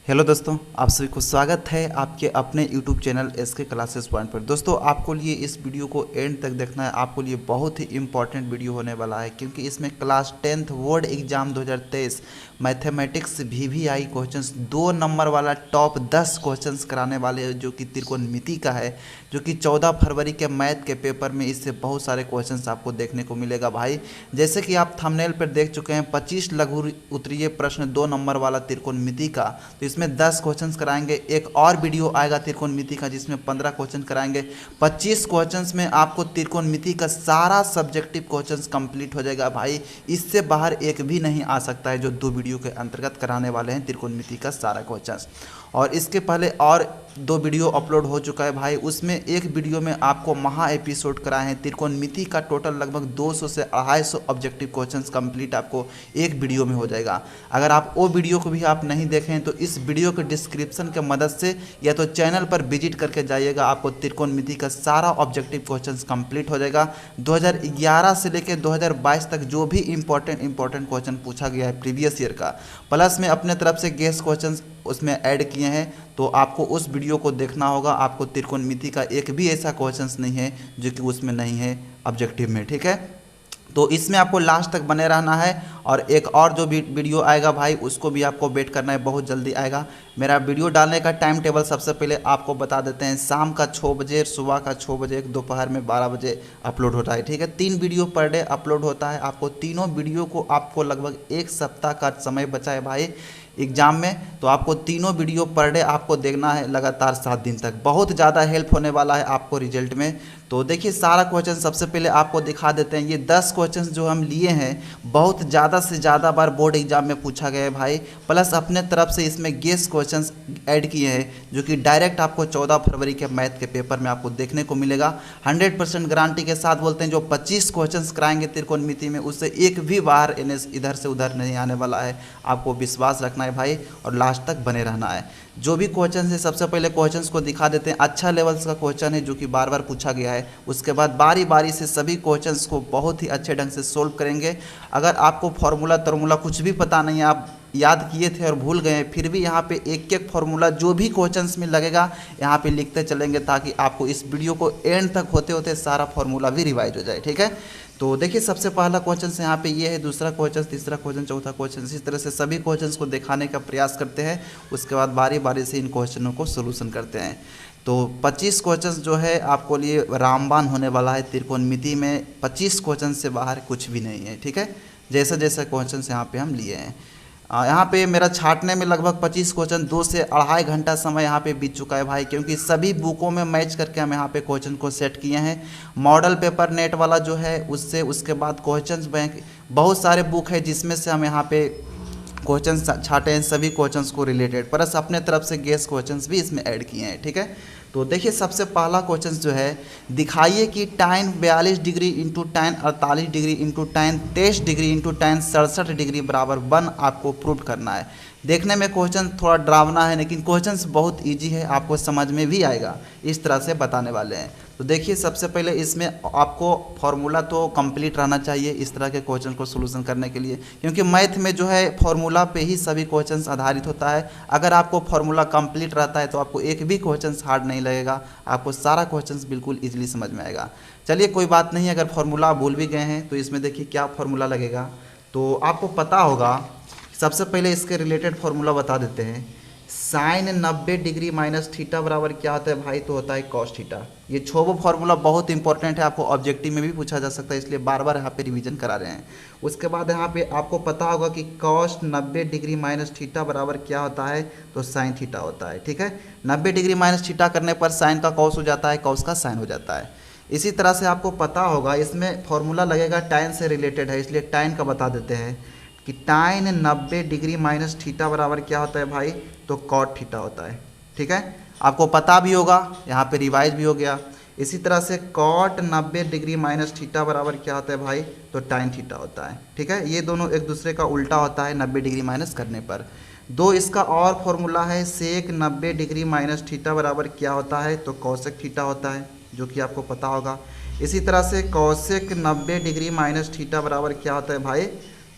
Hello दोस्तों, आप सभी को स्वागत है आपके अपने YouTube channel SK classes point पर। दोस्तों, आपको लिए इस वीडियो को एंड तक देखना है। आपको लिए बहुत ही इंपॉर्टेंट वीडियो होने वाला है, क्योंकि इसमें class 10th board exam 2023 mathematics VVI questions 2 number वाला टॉप 10 क्वेश्चंस कराने वाले हैं, जो कि त्रिकोणमिति का है, जो कि 14 फरवरी के मैथ के पेपर में इससे बहुत सारे क्वेश्चंस आपको देखने को मिलेगा भाई। जैसे कि आप थंबनेल पर देख चुके हैं, 25 लघु उत्तरीय प्रश्न 2 नंबर वाला त्रिकोणमिति का, तो इसमें 10 क्वेश्चंस कराएंगे। एक और वीडियो आएगा त्रिकोणमिति का, जिसमें 15 क्वेश्चन कराएंगे। 25 क्वेश्चंस में आपको त्रिकोणमिति का सारा सब्जेक्टिव क्वेश्चंस कंप्लीट हो जाएगा भाई। इससे बाहर एक भी नहीं आ सकता है, जो 2 वीडियो के अंतर्गत कराने वाले हैं त्रिकोणमिति का सारा क्वेश्चंस। और इसके पहले और 2 वीडियो अपलोड हो चुका है भाई। उसमें एक वीडियो में आपको महा एपिसोड कराए हैं। त्रिकोणमिति का टोटल लगभग 200 से 250 ऑब्जेक्टिव क्वेश्चंस कंप्लीट आपको एक वीडियो में हो जाएगा। अगर आप वो वीडियो को भी आप नहीं देखें तो इस वीडियो के डिस्क्रिप्शन के मदद से या तो चैनल पर विजिट करके जाइएगा, आपको त्रिकोणमिति का सारा ऑब्जेक्टिव क्वेश्चंस कंप्लीट हो जाएगा। 2011 से लेकर 2022 तक जो भी इंपॉर्टेंट क्वेश्चन पूछा गया है प्रीवियस ईयर का, प्लस में अपने तरफ से गेस क्वेश्चंस उसमें ऐड किए हैं, तो आपको उस वीडियो को देखना होगा। आपको त्रिकोणमिति का एक भी ऐसा क्वेश्चंस नहीं है जो कि उसमें नहीं है ऑब्जेक्टिव में, ठीक है। तो इसमें आपको लास्ट तक बने रहना है। और एक और जो वीडियो आएगा भाई, उसको भी आपको वेट करना है, बहुत जल्दी आएगा। मेरा वीडियो डालने का टाइम टेबल सबसे पहले आपको बता देते हैं। शाम का 6 बजे, सुबह का 6 बजे, दोपहर में 12 बजे अपलोड होता है, ठीक है। 3 वीडियो पर डे अपलोड होता है। आपको तीनों वीडियो को आपको लगभग 1 सप्ताह का समय बचा है भाई एग्ज़ाम में, तो आपको तीनों वीडियो पर डे आपको देखना है लगातार 7 दिन तक। बहुत ज़्यादा हेल्प होने वाला है आपको रिजल्ट में। तो देखिए, सारा क्वेश्चन सबसे पहले आपको दिखा देते हैं। ये 10 क्वेश्चन जो हम लिए हैं, बहुत ज़्यादा से ज़्यादा बार बोर्ड एग्जाम में पूछा गया है भाई। प्लस अपने तरफ से इसमें गेस क्वेश्चंस ऐड किए हैं, जो कि डायरेक्ट आपको 14 फरवरी के मैथ के पेपर में आपको देखने को मिलेगा। 100% गारंटी के साथ बोलते हैं, जो 25 क्वेश्चंस कराएंगे त्रिकोणमिति में, उससे एक भी बार इधर से उधर नहीं आने वाला है। आपको विश्वास रखना है भाई, और लास्ट तक बने रहना है। जो भी क्वेश्चन है, सबसे पहले क्वेश्चंस को दिखा देते हैं। अच्छा लेवल्स का क्वेश्चन है, जो कि बार बार पूछा गया है। उसके बाद बारी बारी से सभी क्वेश्चंस को बहुत ही अच्छे ढंग से सोल्व करेंगे। अगर आपको फार्मूला तरमूला कुछ भी पता नहीं है, आप याद किए थे और भूल गए, फिर भी यहाँ पे एक एक फार्मूला जो भी क्वेश्चंस में लगेगा यहाँ पे लिखते चलेंगे, ताकि आपको इस वीडियो को एंड तक होते होते सारा फार्मूला भी रिवाइज हो जाए, ठीक है। तो देखिए, सबसे पहला क्वेश्चन यहाँ पे ये है, दूसरा क्वेश्चन, तीसरा क्वेश्चन, चौथा क्वेश्चन, इस तरह से सभी क्वेश्चंस को दिखाने का प्रयास करते हैं। उसके बाद बारी बारी से इन क्वेश्चनों को सोल्यूशन करते हैं। तो 25 क्वेश्चंस जो है आपको लिए रामबाण होने वाला है। त्रिकोणमिति में 25 क्वेश्चन से बाहर कुछ भी नहीं है, ठीक है। जैसे जैसे क्वेश्चन यहाँ पे हम लिए हैं, यहाँ पे मेरा छांटने में लगभग 25 क्वेश्चन 2 से 2.5 घंटा समय यहाँ पे बीत चुका है भाई, क्योंकि सभी बुकों में मैच करके हम यहाँ पे क्वेश्चन को सेट किए हैं। मॉडल पेपर नेट वाला जो है उससे, उसके बाद क्वेश्चंस बैंक, बहुत सारे बुक है जिसमें से हम यहाँ पे क्वेश्चंस छाटे हैं, सभी क्वेश्चंस को रिलेटेड, प्लस अपने तरफ से गेस क्वेश्चंस भी इसमें ऐड किए हैं, ठीक है। तो देखिए, सबसे पहला क्वेश्चन जो है, दिखाइए कि tan 42 degree into tan 48 degree into tan 23 degree into tan 67 degree बराबर 1 आपको प्रूव करना है। देखने में क्वेश्चन थोड़ा डरावना है, लेकिन क्वेश्चन बहुत इजी है, आपको समझ में भी आएगा। इस तरह से बताने वाले हैं। तो देखिए, सबसे पहले इसमें आपको फार्मूला तो कंप्लीट रहना चाहिए इस तरह के क्वेश्चन को सोल्यूशन करने के लिए, क्योंकि मैथ में जो है फार्मूला पे ही सभी क्वेश्चंस आधारित होता है। अगर आपको फार्मूला कंप्लीट रहता है तो आपको एक भी क्वेश्चंस हार्ड नहीं लगेगा, आपको सारा क्वेश्चंस बिल्कुल ईजिली समझ में आएगा। चलिए, कोई बात नहीं, अगर फार्मूला भूल भी गए हैं तो इसमें देखिए क्या फार्मूला लगेगा, तो आपको पता होगा। सबसे पहले इसके रिलेटेड फार्मूला बता देते हैं। साइन 90 डिग्री माइनस थीटा बराबर क्या होता है भाई, तो होता है कॉस थीटा। ये छोबो फार्मूला बहुत इंपॉर्टेंट है, आपको ऑब्जेक्टिव में भी पूछा जा सकता है, इसलिए बार बार यहाँ पे रिवीजन करा रहे हैं। उसके बाद यहाँ पे आपको पता होगा कि कॉस 90 डिग्री माइनस थीटा बराबर क्या होता है, तो साइन थीटा होता है, ठीक है। 90 डिग्री माइनस थीटा करने पर साइन का कॉस हो जाता है, कॉस का साइन हो जाता है। इसी तरह से आपको पता होगा, इसमें फार्मूला लगेगा टैन से रिलेटेड है, इसलिए टैन का बता देते हैं कि tan 90 डिग्री माइनस थीटा बराबर क्या होता है भाई, तो कॉट थीटा होता है, ठीक है। आपको पता भी होगा, यहाँ पे रिवाइज भी हो गया। इसी तरह से कॉट 90 डिग्री माइनस थीटा बराबर क्या होता है भाई, तो टाइन थीटा होता है, ठीक है। ये दोनों एक दूसरे का उल्टा होता है 90 डिग्री माइनस करने पर। दो इसका और फॉर्मूला है, सेक 90 डिग्री माइनस थीटा बराबर क्या होता है, तो कौशिक थीटा होता है, जो कि आपको पता होगा। इसी तरह से कौशिक 90 डिग्री माइनस थीटा बराबर क्या होता है भाई,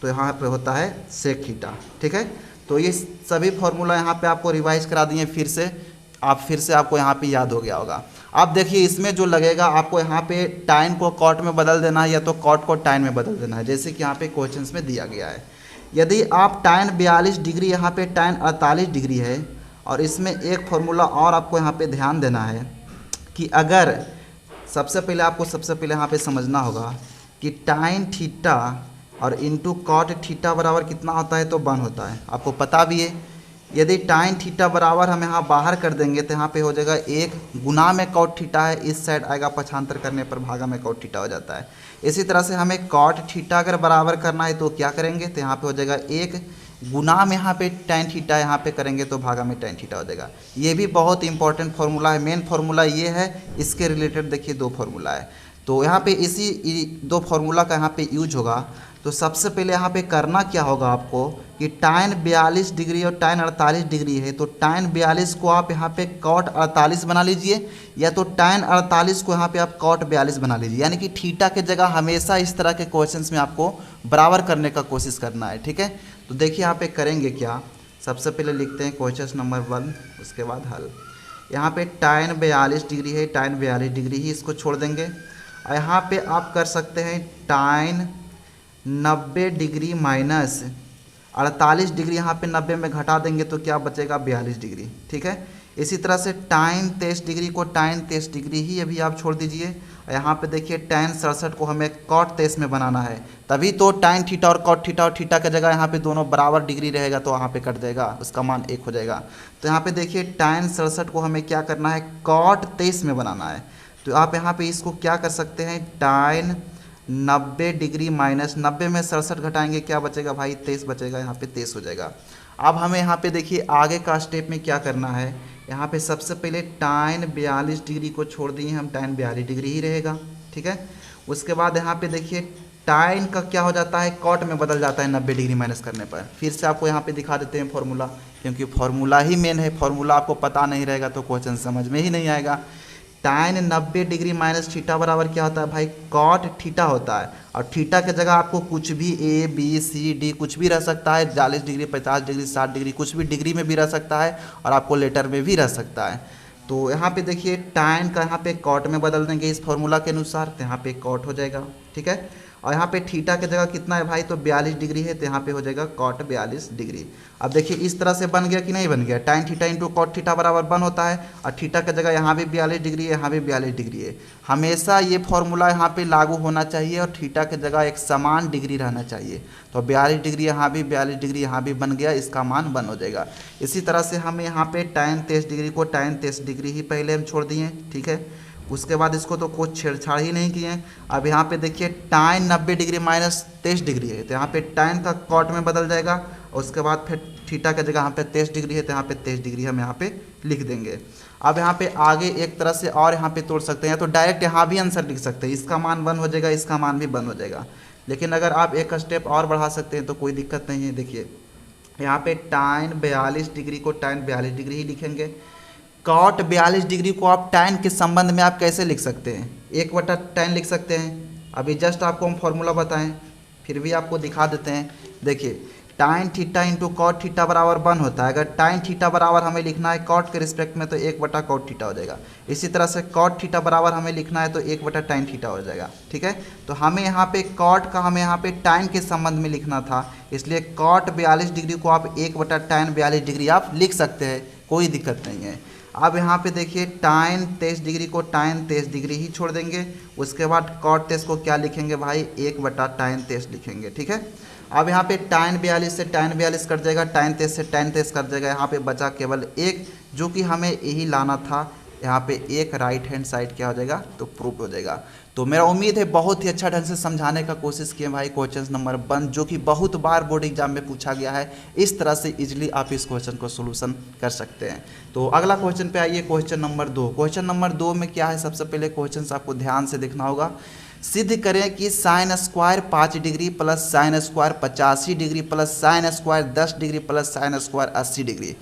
तो यहाँ पे होता है सेक थीटा, ठीक है। तो तो ये सभी फॉर्मूला यहाँ पे आपको रिवाइज करा दिए फिर से आपको यहाँ पे याद हो गया होगा। अब देखिए इसमें जो लगेगा आपको यहाँ पे टाइन को कॉट में बदल देना है या तो कॉट को टाइन में बदल देना है, जैसे कि यहाँ पे क्वेश्चंस में दिया गया है। यदि आप टाइन 42 डिग्री यहाँ पे टाइन 48 डिग्री है, और इसमें एक फॉर्मूला और आपको यहाँ पे ध्यान देना है कि अगर सबसे पहले यहाँ पे समझना होगा कि टाइन थीटा और इंटू कॉट थीटा बराबर कितना होता है, तो 1 होता है। आपको पता भी है यदि टाइन थीटा बराबर हम यहाँ बाहर कर देंगे तो यहाँ पे हो जाएगा 1 गुना में कॉट थीटा है, इस साइड आएगा पक्षांतर करने पर भागा में कॉट थीटा हो जाता है। इसी तरह से हमें कॉट थीटा अगर बराबर करना है तो क्या करेंगे, तो यहाँ पे हो जाएगा 1 गुना में यहाँ पे टाइन थीटा यहाँ पे करेंगे तो भागा में टाइन थीटा हो जाएगा। ये भी बहुत इंपॉर्टेंट फार्मूला है। मेन फार्मूला ये है, इसके रिलेटेड देखिए 2 फार्मूला है, तो यहाँ पे इसी 2 फार्मूला का यहाँ पे यूज होगा। तो सबसे पहले यहाँ पे करना क्या होगा आपको कि टाइन 42 डिग्री और टाइन 48 डिग्री है, तो टाइन 42 को आप यहाँ पे कॉट 48 बना लीजिए, या तो टाइन 48 को यहाँ पे आप कॉट 42 बना लीजिए। यानी कि थीटा के जगह हमेशा इस तरह के क्वेश्चंस में आपको बराबर करने का कोशिश करना है, ठीक है। तो देखिए यहाँ पे करेंगे क्या, सबसे पहले लिखते हैं क्वेश्चन नंबर 1, उसके बाद हल। यहाँ पे टाइन 42 डिग्री है, टाइन 42 डिग्री ही इसको छोड़ देंगे। और यहाँ पे आप कर सकते हैं टाइन 90 डिग्री माइनस 48 डिग्री, यहाँ पे 90 में घटा देंगे तो क्या बचेगा 42 डिग्री, ठीक है। इसी तरह से टाइन 23 डिग्री को टाइन 23 डिग्री ही अभी आप छोड़ दीजिए। यहाँ पे देखिए टाइन 67 को हमें कॉट 23 में बनाना है, तभी तो टाइन थीटा और कॉट थीटा और थीटा की जगह यहाँ पे दोनों बराबर डिग्री रहेगा तो वहाँ पे कट देगा, उसका मान 1 हो जाएगा। तो यहाँ पे देखिए टाइन 67 को हमें क्या करना है, कॉट 23 में बनाना है। तो आप यहाँ पे इसको क्या कर सकते हैं, टाइन 90 डिग्री माइनस 90 में 67 घटाएंगे क्या बचेगा भाई, 23 बचेगा, यहाँ पे 23 हो जाएगा। अब हमें यहाँ पे देखिए आगे का स्टेप में क्या करना है, यहाँ पे सबसे पहले टाइन 42 डिग्री को छोड़ दिए हम, टाइन 42 डिग्री ही रहेगा, ठीक है। उसके बाद यहाँ पे देखिए टाइन का क्या हो जाता है, कॉट में बदल जाता है 90 डिग्री माइनस करने पर। फिर से आपको यहाँ पे दिखा देते हैं फॉर्मूला, क्योंकि फॉर्मूला ही मेन है। फॉर्मूला आपको पता नहीं रहेगा तो क्वेश्चन समझ में ही नहीं आएगा। टाइन 90 डिग्री माइनस थीटा बराबर क्या होता है भाई, कॉट थीटा होता है। और थीटा के जगह आपको कुछ भी A B C D कुछ भी रह सकता है, 40 डिग्री 50 डिग्री 60 डिग्री कुछ भी डिग्री में भी रह सकता है, और आपको लेटर में भी रह सकता है। तो यहाँ पे देखिए टाइन का यहाँ पे कॉट में बदल देंगे इस फॉर्मूला के अनुसार, तो यहाँ पे कॉट हो जाएगा, ठीक है। और यहाँ पे थीटा की जगह कितना है भाई, तो 42 डिग्री है, तो यहाँ पे हो जाएगा कॉट 42 डिग्री। अब देखिए इस तरह से बन गया कि नहीं बन गया, टाइन थीटा इंटू कॉट थीटा बराबर 1 होता है, और थीटा की जगह यहाँ भी 42 डिग्री है, यहाँ भी 42 डिग्री है। हमेशा ये फॉर्मूला यहाँ पे लागू होना चाहिए और थीटा की जगह एक समान डिग्री रहना चाहिए। तो 42 डिग्री यहाँ भी, 42 डिग्री यहाँ भी बन गया, इसका मान 1 हो जाएगा। इसी तरह से हमें यहाँ पे टाइन 23 डिग्री को टाइन 23 डिग्री ही पहले हम छोड़ दिए, ठीक है। उसके बाद इसको तो कुछ छेड़छाड़ ही नहीं किए। अब यहाँ पे देखिए टाइन 90 डिग्री माइनस 23 डिग्री है, तो यहाँ पे टाइन का कॉट में बदल जाएगा। उसके बाद फिर थीटा की जगह यहाँ पे 23 डिग्री है, तो यहाँ पे 23 डिग्री हम यहाँ पे लिख देंगे। अब यहाँ पे आगे एक तरह से और यहाँ पे तोड़ सकते हैं, तो डायरेक्ट यहाँ भी आंसर लिख सकते हैं, इसका मान 1 हो जाएगा, इसका मान भी 1 हो जाएगा। लेकिन अगर आप एक स्टेप और बढ़ा सकते हैं तो कोई दिक्कत नहीं है। देखिए यहाँ पे टाइन 42 डिग्री को टाइन 42 डिग्री ही लिखेंगे। कॉट 42 डिग्री को आप टाइन के संबंध में आप कैसे लिख सकते हैं, 1/tan लिख सकते हैं। अभी जस्ट आपको हम फॉर्मूला बताएं, फिर भी आपको दिखा देते हैं। देखिए टाइन थीटा इंटू कॉट थीटा बराबर 1 होता है। अगर टाइन थीटा बराबर हमें लिखना है कॉट के रिस्पेक्ट में तो 1/cot थीटा हो जाएगा। इसी तरह से कॉट थीटा बराबर हमें लिखना है तो 1/tan थीटा हो जाएगा, ठीक है। तो हमें यहाँ पे कॉट का हमें यहाँ पे टाइन के संबंध में लिखना था, इसलिए कॉट 42 डिग्री को आप 1/tan 42 डिग्री आप लिख सकते हैं, कोई दिक्कत नहीं है। अब यहाँ पे देखिए टाइन 23 डिग्री को टाइन 23 डिग्री ही छोड़ देंगे। उसके बाद कॉट 23 को क्या लिखेंगे भाई, 1/tan 23 लिखेंगे, ठीक है। अब यहाँ पे टाइन 42 से टाइन 42 कट जाएगा, टाइन 23 से टाइन 23 कट जाएगा। यहाँ पे बचा केवल 1, जो कि हमें यही लाना था। यहाँ पे एक राइट हैंड साइड क्या हो जाएगा, तो प्रूफ हो जाएगा। तो मेरा उम्मीद है बहुत ही अच्छा ढंग से समझाने का कोशिश किए भाई क्वेश्चन नंबर 1, जो कि बहुत बार बोर्ड एग्जाम में पूछा गया है। इस तरह से इजीली आप इस क्वेश्चन को सोल्यूशन कर सकते हैं। तो अगला क्वेश्चन पे आइए, क्वेश्चन नंबर 2। क्वेश्चन नंबर 2 में क्या है, सबसे पहले क्वेश्चन आपको ध्यान से देखना होगा। सिद्ध करें कि sine square 5 degree plus sine square 85 degree plus sine square 10 degree plus sine square 80 degree.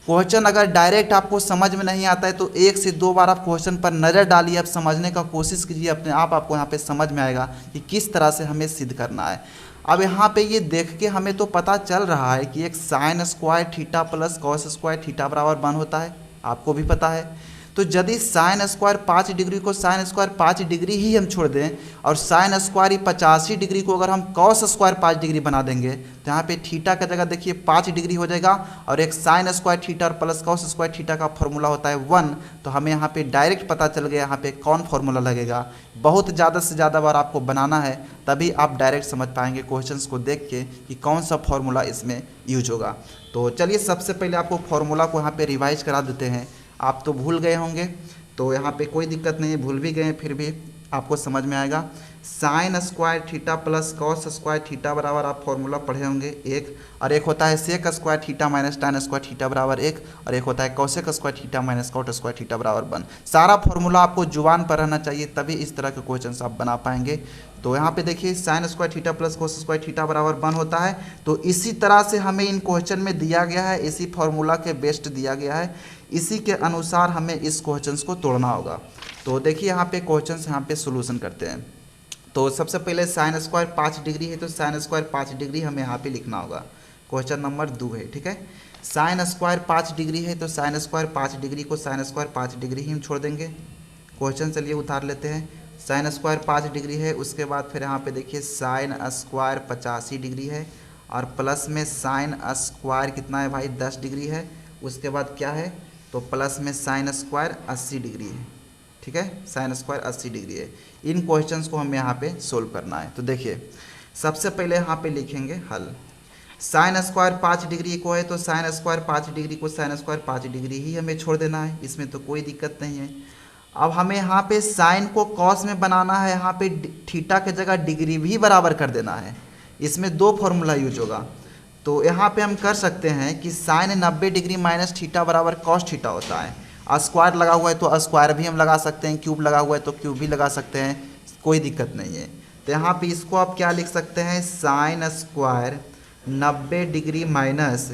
Question अगर डायरेक्ट आपको समझ में नहीं आता है तो 1 से 2 बार आप क्वेश्चन पर नज़र डालिए, आप समझने का कोशिश कीजिए, अपने आप आपको यहाँ पे समझ में आएगा कि किस तरह से हमें सिद्ध करना है। अब यहाँ पे ये देख के हमें तो पता चल रहा है कि एक sine square theta plus cos square theta बराबर 1 होता है, आपको भी पता है। तो यदि साइन स्क्वायर 5 डिग्री को साइन स्क्वायर 5 डिग्री ही हम छोड़ दें और साइन स्क्वायर 85 डिग्री को अगर हम कॉस स्क्वायर 5 डिग्री बना देंगे तो यहाँ पे थीटा का जगह देखिए 5 डिग्री हो जाएगा और एक साइन स्क्वायर थीटा और प्लस कॉस स्क्वायर थीटा का फॉर्मूला होता है 1। तो हमें यहाँ पे डायरेक्ट पता चल गया यहाँ पे कौन फॉर्मूला लगेगा। बहुत ज़्यादा से ज़्यादा बार आपको बनाना है तभी आप डायरेक्ट समझ पाएंगे क्वेश्चंस को देख के कि कौन सा फॉर्मूला इसमें यूज होगा। तो चलिए सबसे पहले आपको फॉर्मूला को यहाँ पे रिवाइज करा देते हैं। आप तो भूल गए होंगे, तो यहाँ पे कोई दिक्कत नहीं है, भूल भी गए फिर भी आपको समझ में आएगा। Sine square theta plus cos square theta बराबर आप फॉर्मूला पढ़े होंगे 1, और एक होता है sec square theta minus tan square theta बराबर 1, और एक होता है cosec square theta minus cot square theta बराबर 1। सारा फॉर्मूला आपको जुबान पर रहना चाहिए तभी इस तरह के क्वेश्चन आप बना पाएंगे। तो यहाँ पे देखिए sine square theta plus cos square theta बराबर 1 होता है। तो इसी तरह से हमें इन क्वेश्चन में दिया गया है, इसी फॉर्मूला के बेस्ट दिया गया है, इसी के अनुसार हमें इस क्वेश्चंस को तोड़ना होगा। तो देखिए यहाँ पे क्वेश्चंस यहाँ पे सोल्यूशन करते हैं। तो सबसे पहले साइन स्क्वायर 5 डिग्री है तो साइन स्क्वायर 5 डिग्री हमें यहाँ पे लिखना होगा। क्वेश्चन नंबर 2 है, ठीक है। साइन स्क्वायर 5 डिग्री है तो साइन स्क्वायर 5 डिग्री को साइन स्क्वायर 5 डिग्री ही हम छोड़ देंगे। क्वेश्चन चलिए उतार लेते हैं। साइन स्क्वायर 5 डिग्री है, उसके बाद फिर यहाँ पे देखिए साइन स्क्वायर 85 डिग्री है और प्लस में साइन स्क्वायर कितना है भाई 10 डिग्री है। उसके बाद क्या है तो प्लस में साइन स्क्वायर 80 डिग्री है, ठीक है, साइन स्क्वायर 80 डिग्री है। इन क्वेश्चंस को हमें यहाँ पे सोल्व करना है। तो देखिए सबसे पहले यहाँ पे लिखेंगे हल। साइन स्क्वायर 5 डिग्री को है तो साइन स्क्वायर 5 डिग्री को साइन स्क्वायर 5 डिग्री ही हमें छोड़ देना है, इसमें तो कोई दिक्कत नहीं है। अब हमें यहाँ पे साइन को कॉस में बनाना है, यहाँ पे थीटा के जगह डिग्री भी बराबर कर देना है। इसमें 2 फॉर्मूला यूज होगा। तो यहाँ पे हम कर सकते हैं कि साइन 90 डिग्री माइनस थीटा बराबर कॉस थीटा होता है। स्क्वायर लगा हुआ है तो स्क्वायर भी हम लगा सकते हैं, क्यूब लगा हुआ है तो क्यूब भी लगा सकते हैं, कोई दिक्कत नहीं है। तो यहाँ पे इसको आप क्या लिख सकते हैं, साइन स्क्वायर 90 डिग्री माइनस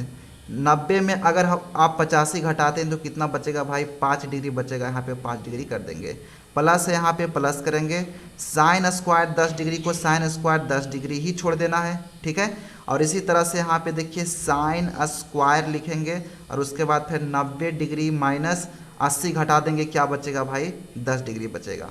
90 में अगर आप 85 घटाते हैं तो कितना बचेगा भाई 5 डिग्री बचेगा, यहाँ पे 5 डिग्री कर देंगे। प्लस है यहाँ पे प्लस करेंगे, साइन स्क्वायर 10 डिग्री को साइन स्क्वायर 10 डिग्री ही छोड़ देना है, ठीक है। और इसी तरह से यहाँ पे देखिए साइन स्क्वायर लिखेंगे और उसके बाद फिर 90 डिग्री माइनस 80 घटा देंगे, क्या बचेगा भाई 10 डिग्री बचेगा।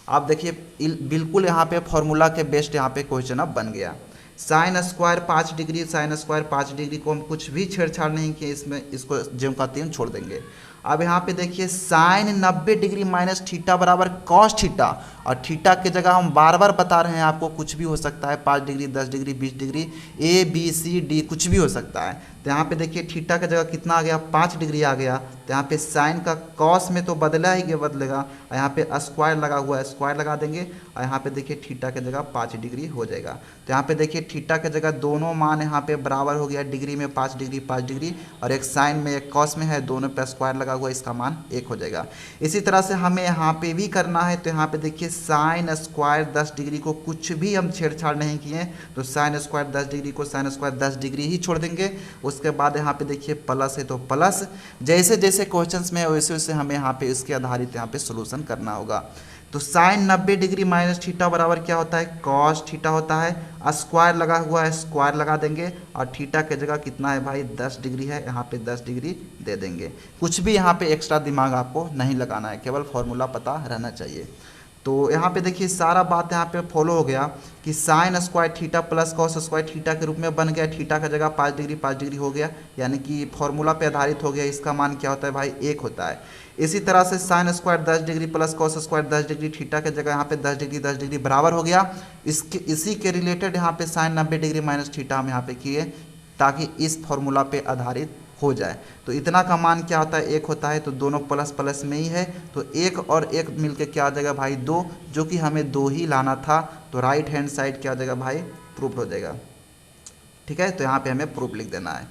आप देखिए बिल्कुल यहाँ पे फॉर्मूला के बेस्ट यहाँ पे क्वेश्चन अब बन गया। Sine square 5 degree sine square 5 degree को हम कुछ भी छेड़छाड़ नहीं किए, इसमें इसको ज्यों का त्यों छोड़ देंगे। अब यहाँ पे देखिए साइन 90 डिग्री माइनस थीटा बराबर कॉस थीटा, और थीटा की जगह हम बार बार बता रहे हैं आपको कुछ भी हो सकता है, 5 degree 10 degree 20 degree A B C D कुछ भी हो सकता है। तो यहाँ पे देखिए थीटा की जगह कितना आ गया 5 डिग्री आ गया। तो यहाँ पे साइन का कॉस में तो बदला ही बदलेगा, और यहाँ पे स्क्वायर लगा हुआ है स्क्वायर लगा देंगे, और यहाँ पे देखिए थीटा की जगह 5 डिग्री हो जाएगा। तो यहाँ पे देखिए थीटा की जगह दोनों मान यहाँ पे बराबर हो गया, डिग्री में 5 डिग्री और एक साइन में एक कॉस में है, दोनों पे स्क्वायर लगा हुआ, इसका मान 1 हो जाएगा। इसी तरह से हमें यहाँ पे भी करना है। तो यहाँ पे देखिए साइन स्क्वायर 10 डिग्री को कुछ भी हम छेड़छाड़ नहीं किए, तो साइन स्क्वायर 10 डिग्री को साइन स्क्वायर 10 डिग्री ही छोड़ देंगे। उसके बाद यहाँ पे देखिए प्लस है तो प्लस, जैसे जैसे क्वेश्चंस में वैसे वैसे हमें यहाँ पे इसके आधारित यहाँ पे सोल्यूशन करना होगा। तो साइन 90 डिग्री माइनस थीटा बराबर क्या होता है कॉस थीटा होता है, स्क्वायर लगा हुआ है स्क्वायर लगा देंगे, और थीटा की जगह कितना है भाई 10 डिग्री है, यहाँ पे 10 डिग्री दे देंगे। कुछ भी यहाँ पे एक्स्ट्रा दिमाग आपको नहीं लगाना है, केवल फॉर्मूला पता रहना चाहिए। तो यहाँ पे देखिए सारा बात यहाँ पे फॉलो हो गया कि sine square theta plus cos square theta के रूप में बन गया, थीटा का जगह 5 डिग्री हो गया, यानी कि फॉर्मूला पे आधारित हो गया। इसका मान क्या होता है भाई 1 होता है। इसी तरह से sine square 10 degree plus cos square 10 degree, theta के जगह यहाँ पे 10 डिग्री बराबर हो गया। इसी के रिलेटेड यहाँ पे साइन 90 डिग्री माइनस थीटा हम यहाँ पे किए ताकि इस फॉर्मूला पे आधारित हो जाए। तो इतना का मान क्या होता है 1 होता है, तो दोनों प्लस प्लस में ही है, तो 1 और 1 मिलके क्या आ जाएगा भाई 2, जो कि हमें 2 ही लाना था। तो राइट हैंड साइड क्या आ जाएगा भाई प्रूफ हो जाएगा, ठीक है। तो यहाँ पे हमें प्रूफ लिख देना है।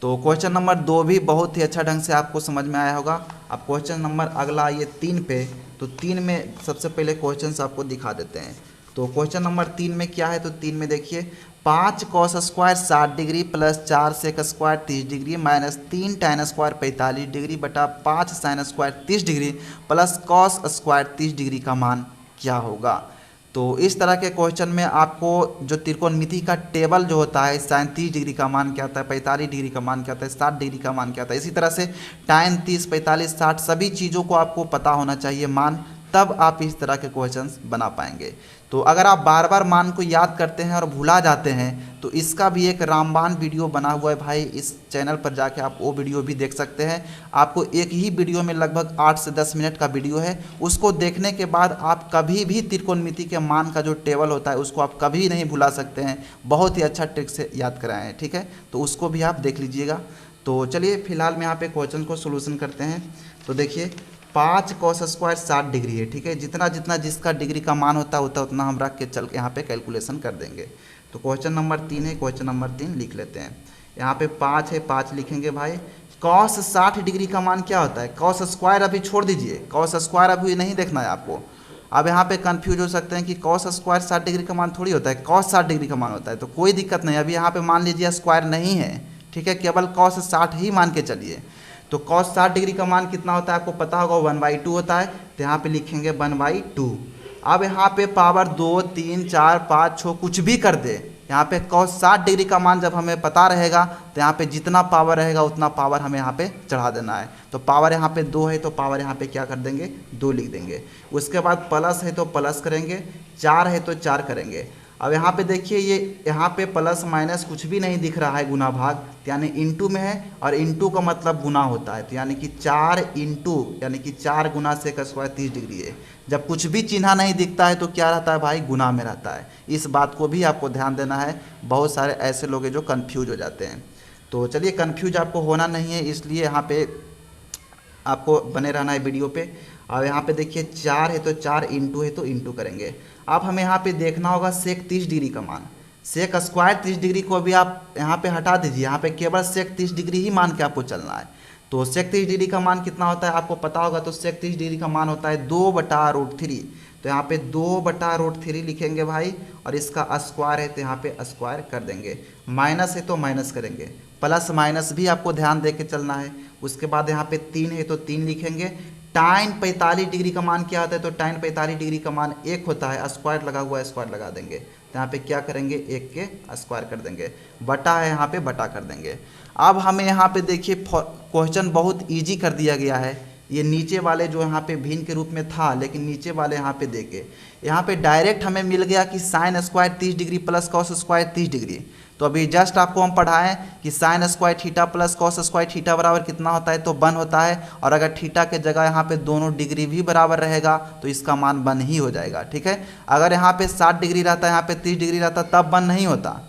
तो क्वेश्चन नंबर 2 भी बहुत ही अच्छा ढंग से आपको समझ में आया होगा। अब क्वेश्चन नंबर अगला ये 3 पे, तो 3 में सबसे पहले क्वेश्चन आपको दिखा देते हैं। तो क्वेश्चन नंबर 3 में क्या है, तो 3 में देखिए 5 cos square 60 degree plus 4 sec square 30 degree minus 3 tan square 45 degree बटा 5 sine square 30 degree plus cos square 30 degree का मान क्या होगा। तो इस तरह के क्वेश्चन में आपको जो त्रिकोणमिति का टेबल जो होता है, साइन 30 डिग्री का मान क्या होता है, 45 डिग्री का मान क्या होता है, 60 डिग्री का मान क्या होता है, इसी तरह से tan 30, 45, 60 सभी चीज़ों को आपको पता होना चाहिए मान, तब आप इस तरह के क्वेश्चंस बना पाएंगे। तो अगर आप बार बार मान को याद करते हैं और भुला जाते हैं तो इसका भी एक रामबाण वीडियो बना हुआ है भाई, इस चैनल पर जाके आप वो वीडियो भी देख सकते हैं। आपको एक ही वीडियो में लगभग 8 से 10 मिनट का वीडियो है, उसको देखने के बाद आप कभी भी त्रिकोणमिति के मान का जो टेबल होता है उसको आप कभी नहीं भुला सकते हैं, बहुत ही अच्छा ट्रिक से याद कराए हैं, ठीक है। तो उसको भी आप देख लीजिएगा। तो चलिए फिलहाल में यहाँ पे क्वेश्चन को सोल्यूशन करते हैं। तो देखिए 5 cos स्क्वायर 60 डिग्री है, ठीक है। जितना जितना जिसका डिग्री का मान होता है उतना हम रख के चल के यहाँ पे कैलकुलेशन कर देंगे। तो क्वेश्चन नंबर 3 है, क्वेश्चन नंबर 3 लिख लेते हैं। यहाँ पे 5 है, 5 लिखेंगे भाई। cos 60 डिग्री का मान क्या होता है, cos स्क्वायर अभी छोड़ दीजिए, cos स्क्वायर अभी नहीं देखना है आपको। अब यहाँ पे कंफ्यूज हो सकते हैं कि cos स्क्वायर 60 डिग्री का मान थोड़ी होता है, cos 60 डिग्री का मान होता है। तो कोई दिक्कत नहीं, अभी यहाँ पे मान लीजिए स्क्वायर नहीं है, ठीक है, केवल cos 60 ही मान के चलिए। तो cos 60 डिग्री का मान कितना होता है आपको पता होगा, 1/2 होता है। तो यहाँ पे लिखेंगे 1/2। अब यहाँ पे पावर 2, 3, 4, 5, 6 कुछ भी कर दे, यहाँ पे cos 60 डिग्री का मान जब हमें पता रहेगा तो यहाँ पे जितना पावर रहेगा उतना पावर हमें यहाँ पे चढ़ा देना है। तो पावर यहाँ पे 2 है तो पावर यहाँ पे क्या कर देंगे, 2 लिख देंगे। उसके बाद प्लस है तो प्लस करेंगे, 4 है तो 4 करेंगे। अब यहाँ पे देखिए ये यहाँ पे प्लस माइनस कुछ भी नहीं दिख रहा है, गुना भाग यानी इंटू में है, और इंटू का मतलब गुना होता है। तो यानी कि 4 इंटू यानी कि 4 गुना सेक स्क्वायर 30 डिग्री है। जब कुछ भी चिन्ह नहीं दिखता है तो क्या रहता है भाई, गुना में रहता है। इस बात को भी आपको ध्यान देना है, बहुत सारे ऐसे लोग हैं जो कन्फ्यूज हो जाते हैं। तो चलिए कन्फ्यूज आपको होना नहीं है, इसलिए यहाँ पे आपको बने रहना है वीडियो पे। अब यहाँ पे देखिए 4 है तो 4, इंटू है तो इंटू करेंगे। अब हमें यहाँ पे देखना होगा सेक 30 डिग्री का मान। सेक स्क्वायर 30 डिग्री को भी आप यहाँ पे हटा दीजिए, यहाँ पे केवल सेक 30 डिग्री ही मान के आपको चलना है। तो सेक 30 डिग्री का मान कितना होता है आपको पता होगा। तो सेक 30 डिग्री का मान होता है 2/√3। तो यहाँ पे 2/√3 लिखेंगे भाई, और इसका स्क्वायर है तो यहाँ पे स्क्वायर कर देंगे। माइनस है तो माइनस करेंगे, प्लस माइनस भी आपको ध्यान दे के चलना है। उसके बाद यहाँ पे 3 है तो 3 लिखेंगे। टाइन 45 डिग्री का मान क्या होता है, तो टाइन 45 डिग्री का मान 1 होता है, स्क्वायर लगा हुआ है, स्क्वायर लगा देंगे। तो यहाँ पे क्या करेंगे, 1 के स्क्वायर कर देंगे, बटा है यहाँ पे बटा कर देंगे। अब हमें यहाँ पे देखिए क्वेश्चन बहुत इजी कर दिया गया है। ये नीचे वाले जो यहाँ पे भिन्न के रूप में था, लेकिन नीचे वाले यहाँ पे देके यहाँ पे डायरेक्ट हमें मिल गया कि sign square 30 degree plus cos square 30 degree. तो अभी जस्ट आपको हम पढ़ाएं कि sine square theta plus cos square theta बराबर कितना होता है, तो 1 होता है। और अगर थीटा के जगह यहाँ पे दोनों डिग्री भी बराबर रहेगा तो इसका मान 1 ही हो जाएगा, ठीक है। अगर यहाँ पे 60 डिग्री रहता, यहाँ पे 30 डिग्री रहता, तब 1 नहीं होता,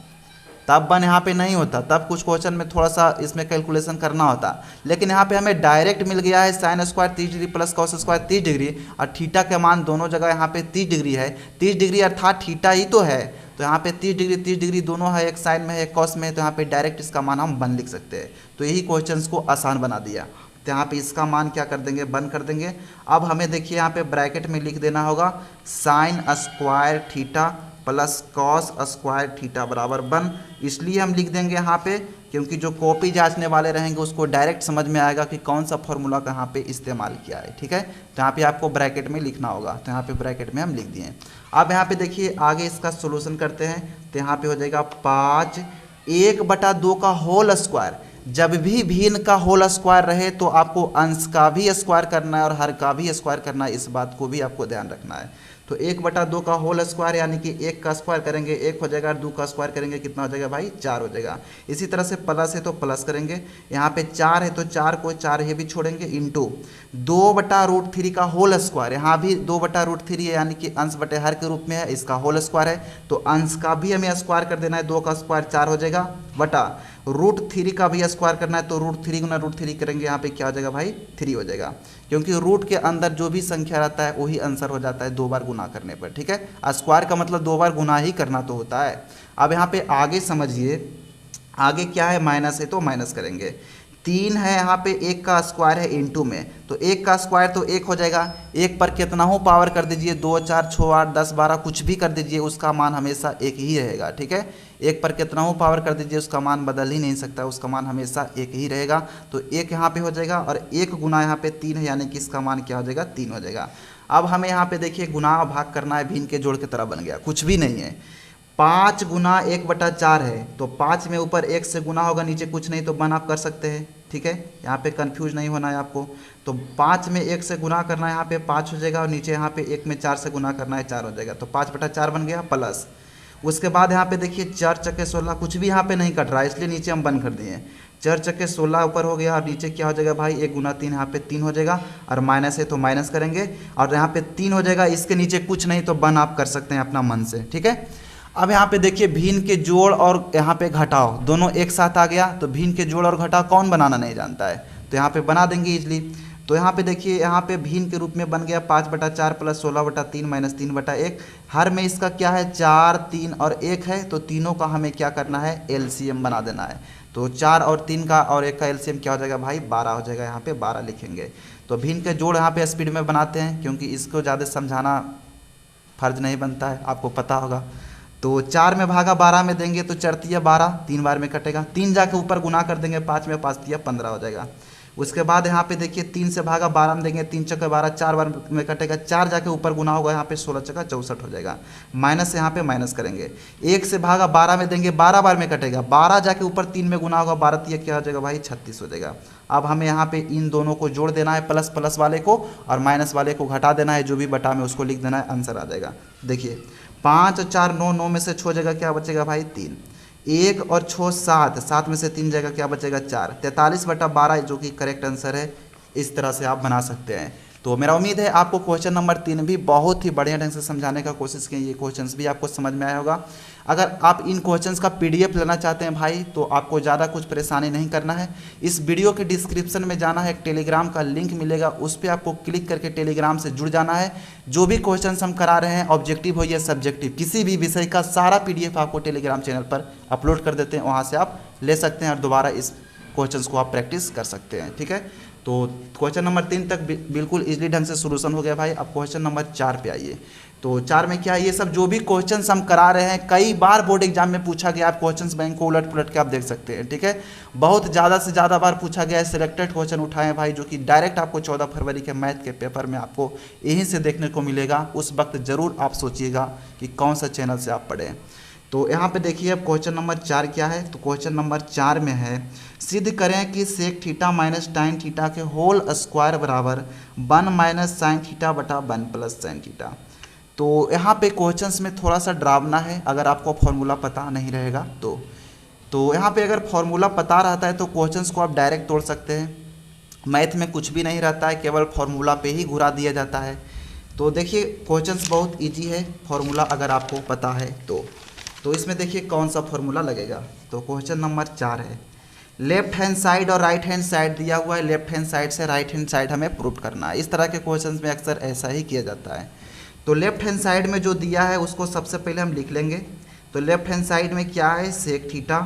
तब 1 यहाँ पे नहीं होता, तब कुछ क्वेश्चन में थोड़ा सा इसमें कैलकुलेशन करना होता। लेकिन यहाँ पे हमें डायरेक्ट मिल गया है sign square 30 degree plus cos square 30 degree, और थीटा के मान दोनों जगह यहाँ पे 30 डिग्री है। 30 डिग्री अर्थात थीटा ही तो है, तो यहाँ पे 30 डिग्री दोनों है, एक साइन में है एक कॉस में है, तो यहाँ पे डायरेक्ट इसका मान हम 1 लिख सकते हैं। तो यही क्वेश्चन को आसान बना दिया। तो यहाँ पे इसका मान क्या कर देंगे, 1 कर देंगे। अब हमें देखिए यहाँ पे ब्रैकेट में लिख देना होगा sine square theta plus cos square theta बराबर 1। इसलिए हम लिख देंगे यहाँ पे क्योंकि जो कॉपी जांचने वाले रहेंगे उसको डायरेक्ट समझ में आएगा कि कौन सा फॉर्मूला कहाँ पे इस्तेमाल किया है, ठीक है। तो यहाँ पे आपको ब्रैकेट में लिखना होगा, तो यहाँ पे ब्रैकेट में हम लिख दिए। अब यहाँ पे देखिए आगे इसका सोल्यूशन करते हैं। तो यहाँ पे हो जाएगा 5 1/2 का होल स्क्वायर। जब भी भिन्न का होल स्क्वायर रहे तो आपको अंश का भी स्क्वायर करना है और हर का भी स्क्वायर करना है, इस बात को भी आपको ध्यान रखना है। तो 1/2 का होल स्क्वायर यानी कि 1 का स्क्वायर करेंगे 1 हो जाएगा, 2 का स्क्वायर करेंगे कितना हो जाएगा भाई, 4 हो जाएगा। इसी तरह से प्लस है तो प्लस करेंगे, यहाँ पे 4 है तो 4 को 4 ये भी छोड़ेंगे, इंटू 2/√3 का होल स्क्वायर। यहाँ भी 2/√3 है यानी कि अंश बटे हर के रूप में है, इसका होल स्क्वायर है तो अंश का भी हमें स्क्वायर कर देना है। 2 का स्क्वायर 4 हो जाएगा, बटा √3 का भी स्क्वायर करना है तो √3 गुना √3 करेंगे, यहाँ पे क्या हो जाएगा भाई 3 हो जाएगा। क्योंकि रूट के अंदर जो भी संख्या रहता है वही आंसर हो जाता है 2 बार गुना करने पर, ठीक है। स्क्वायर का मतलब 2 बार गुना ही करना तो होता है। अब यहाँ पे आगे समझिए, आगे क्या है, माइनस है तो माइनस करेंगे। 3 है यहाँ पे, 1 का स्क्वायर है इंटू में, तो 1 का स्क्वायर तो 1 हो जाएगा। 1 पर कितना हो पावर कर दीजिए, 2 4 6 8 10 12 कुछ भी कर दीजिए, उसका मान हमेशा 1 ही रहेगा, ठीक है। एक पर कितना हो पावर कर दीजिए, उसका मान बदल ही नहीं सकता, उसका मान हमेशा एक ही रहेगा। तो एक यहाँ पे हो जाएगा और एक गुना यहाँ पे 3 है, यानी कि इसका मान क्या हो जाएगा, 3 हो जाएगा। अब हमें यहाँ पे देखिए गुना भाग करना है, भिन्न के जोड़ की तरह बन गया, कुछ भी नहीं है। 5 गुना 1/4 है, तो 5 में ऊपर 1 से गुना होगा, नीचे कुछ नहीं, तो बन आप कर सकते हैं। ठीक है, यहाँ पे कंफ्यूज नहीं होना है आपको। तो 5 में 1 से गुना करना है, यहाँ पे 5 हो जाएगा, और नीचे यहाँ पे 1 में 4 से गुना करना है, 4 हो जाएगा। तो 5/4 बन गया, प्लस उसके बाद यहाँ पे देखिए 4 चक्के 16, कुछ भी यहाँ पे नहीं कट रहा है, इसलिए नीचे हम बंद कर दिए। 4 चक्के 16 ऊपर हो गया, और नीचे क्या हो जाएगा भाई, 1 गुना 3, यहाँ पे 3 हो जाएगा, और माइनस है तो माइनस करेंगे, और यहाँ पे 3 हो जाएगा, इसके नीचे कुछ नहीं, तो बन आप कर सकते हैं अपना मन से। ठीक है, अब यहाँ पे देखिए भिन्न के जोड़ और यहाँ पे घटाओ दोनों एक साथ आ गया, तो भिन्न के जोड़ और घटाओ कौन बनाना नहीं जानता है, तो यहाँ पे बना देंगे इजली। तो यहाँ पे देखिए यहाँ पे भिन्न के रूप में बन गया 5/4 प्लस 16/3 माइनस 3/1। हर में इसका क्या है, 4, 3 और 1 है, तो तीनों का हमें क्या करना है, एलसीएम बना देना है। तो 4 और 3 का और 1 का एलसीएम क्या हो जाएगा भाई, 12 हो जाएगा, यहाँ पे 12 लिखेंगे। तो भिन्न के जोड़ यहाँ पे स्पीड में बनाते हैं, क्योंकि इसको ज़्यादा समझाना फर्ज नहीं बनता है, आपको पता होगा। तो 4 में भागा 12 में देंगे, तो 4 तिया 12, 3 बार में कटेगा, 3 जाके ऊपर गुना कर देंगे 5 में, 5 तिया 15 हो जाएगा। उसके बाद यहाँ पे देखिए 3 से भागा 12 में देंगे, 3 चक्के 12, 4 बार में कटेगा, 4 जाके ऊपर गुना होगा, यहाँ पे 16 चक्का 64 हो जाएगा। माइनस से यहाँ पे माइनस करेंगे, 1 से भागा 12 में देंगे, 12 बार में कटेगा, 12 जाके ऊपर 3 में गुना होगा, 12 तिया क्या हो जाएगा भाई, 36 हो जाएगा। अब हमें यहाँ पे इन दोनों को जोड़ देना है, प्लस प्लस वाले को और माइनस वाले को घटा देना है, जो भी बटा में उसको लिख देना है, आंसर आ जाएगा। देखिए 5 और 4 9, 9 में से 6 जाएगा, क्या बचेगा भाई 3, 1 और 6 7, 7 में से 3 जाएगा, क्या बचेगा 4, 43/12 जो कि करेक्ट आंसर है। इस तरह से आप बना सकते हैं। तो मेरा उम्मीद है आपको क्वेश्चन नंबर 3 भी बहुत ही बढ़िया ढंग से समझाने का कोशिश की, ये क्वेश्चंस भी आपको समझ में आया होगा। अगर आप इन क्वेश्चंस का पीडीएफ लेना चाहते हैं भाई, तो आपको ज़्यादा कुछ परेशानी नहीं करना है। इस वीडियो के डिस्क्रिप्शन में जाना है, एक टेलीग्राम का लिंक मिलेगा, उस पर आपको क्लिक करके टेलीग्राम से जुड़ जाना है। जो भी क्वेश्चंस हम करा रहे हैं, ऑब्जेक्टिव हो या सब्जेक्टिव, किसी भी विषय का सारा पीडीएफ आपको टेलीग्राम चैनल पर अपलोड कर देते हैं, वहाँ से आप ले सकते हैं और दोबारा इस क्वेश्चंस को आप प्रैक्टिस कर सकते हैं। ठीक है, तो क्वेश्चन नंबर 3 तक बिल्कुल इजीली ढंग से सोल्यूशन हो गया भाई। अब क्वेश्चन नंबर 4 पे आइए। तो 4 में क्या है, ये सब जो भी क्वेश्चंस हम करा रहे हैं, कई बार बोर्ड एग्जाम में पूछा गया, आप क्वेश्चंस बैंक को उलट पुलट के आप देख सकते हैं। ठीक है, बहुत ज़्यादा से ज़्यादा बार पूछा गया है, सिलेक्टेड क्वेश्चन उठाए हैं भाई, जो कि डायरेक्ट आपको 14 फरवरी के मैथ के पेपर में आपको यहीं से देखने को मिलेगा। उस वक्त ज़रूर आप सोचिएगा कि कौन सा चैनल से आप पढ़ें। तो यहाँ पे देखिए अब क्वेश्चन नंबर 4 क्या है, तो क्वेश्चन नंबर 4 में है, सिद्ध करें कि sec theta minus tan theta के होल स्क्वायर बराबर 1 माइनस साइन थीटा बटा 1 प्लस साइन थीटा। तो यहाँ पे क्वेश्चंस में थोड़ा सा डरावना है, अगर आपको फॉर्मूला पता नहीं रहेगा तो यहाँ पे अगर फॉर्मूला पता रहता है तो क्वेश्चंस को आप डायरेक्ट तोड़ सकते हैं। मैथ में कुछ भी नहीं रहता है, केवल फार्मूला पे ही घुरा दिया जाता है। तो देखिए क्वेश्चंस बहुत इजी है, फार्मूला अगर आपको पता है तो इसमें देखिए कौन सा फार्मूला लगेगा। तो क्वेश्चन नंबर 4 है, लेफ्ट हैंड साइड और राइट हैंड साइड दिया हुआ है, लेफ्ट हैंड साइड से राइट हैंड साइड हमें प्रूव करना है। इस तरह के क्वेश्चंस में अक्सर ऐसा ही किया जाता है। तो लेफ्ट हैंड साइड में जो दिया है उसको सबसे पहले हम लिख लेंगे। तो लेफ्ट हैंड साइड में क्या है, सेक थीटा,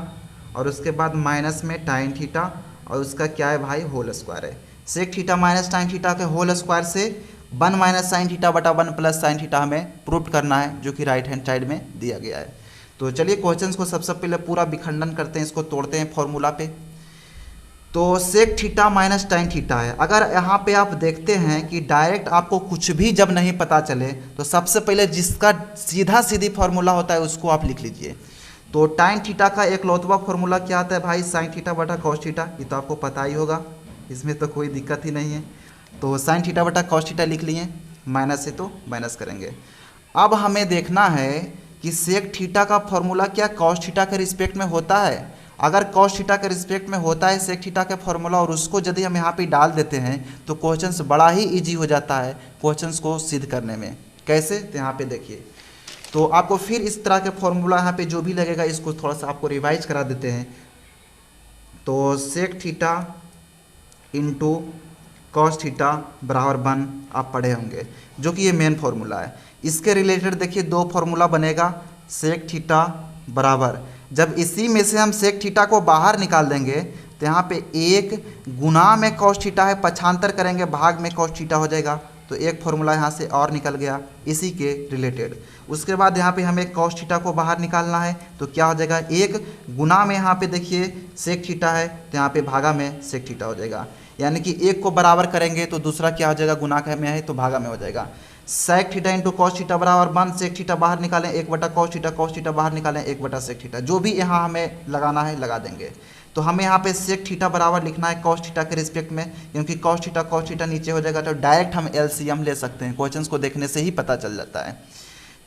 और उसके बाद माइनस में टाइन थीटा, और उसका क्या है भाई, होल स्क्वायर है। Sec theta minus tan theta के होल स्क्वायर से 1 माइनस साइन थीटा बटा 1 प्लस साइन थीटा हमें प्रूव करना है, जो कि राइट हैंड साइड में दिया गया है। तो चलिए क्वेश्चंस को सबसे पहले पूरा विखंडन करते हैं, इसको तोड़ते हैं फॉर्मूला पे। तो sec theta minus tan theta है। अगर यहाँ पे आप देखते हैं कि डायरेक्ट आपको कुछ भी जब नहीं पता चले, तो सबसे पहले जिसका सीधा सीधी फार्मूला होता है उसको आप लिख लीजिए। तो टाइन थीटा का एक लौतवा फार्मूला क्या आता है भाई, साइन थीटा बटा कॉस थीटा, ये तो आपको पता ही होगा, इसमें तो कोई दिक्कत ही नहीं है। तो साइन थीटा बटा कॉस थीटा लिख लिए, माइनस से तो माइनस करेंगे। अब हमें देखना है कि सेक थीटा का फॉर्मूला क्या कॉस थीटा के रिस्पेक्ट में होता है। अगर कॉस थीटा के रिस्पेक्ट में होता है सेक थीटा का फॉर्मूला, और उसको यदि हम यहाँ पे डाल देते हैं तो क्वेश्चंस बड़ा ही इजी हो जाता है क्वेश्चंस को सिद्ध करने में। कैसे, तो यहाँ पे देखिए, तो आपको फिर इस तरह के फॉर्मूला यहाँ पे जो भी लगेगा इसको थोड़ा सा आपको रिवाइज करा देते हैं। तो sec theta into cos theta बराबर 1 आप पढ़े होंगे, जो कि ये मेन फार्मूला है। इसके रिलेटेड देखिए 2 फार्मूला बनेगा, सेक थीटा बराबर, जब इसी में से हम सेक थीटा को बाहर निकाल देंगे तो यहाँ पे 1 गुना में कॉस थीटा है, पक्षांतर करेंगे भाग में कॉस थीटा हो जाएगा, तो एक फॉर्मूला यहाँ से और निकल गया इसी के रिलेटेड। उसके बाद यहाँ पे हमें कॉस थीटा को बाहर निकालना है, तो क्या हो जाएगा, एक गुना में यहाँ पे देखिए सेक थीटा है तो यहाँ पे भागा में सेक थीटा हो जाएगा, यानी कि एक को बराबर करेंगे तो दूसरा क्या हो जाएगा, गुना में है तो भागा में हो जाएगा। Sec theta into cos theta बराबर 1 सेक थीटा बाहर निकालें 1 बटा कॉस थीटा बाहर निकालें 1 बटा सेक थीटा, जो भी यहाँ हमें लगाना है लगा देंगे। तो हमें यहाँ पे सेक थीटा बराबर लिखना है कॉस थीटा के रिस्पेक्ट में, क्योंकि कॉस थीटा नीचे हो जाएगा तो डायरेक्ट हम एलसीएम ले सकते हैं, क्वेश्चंस को देखने से ही पता चल जाता है।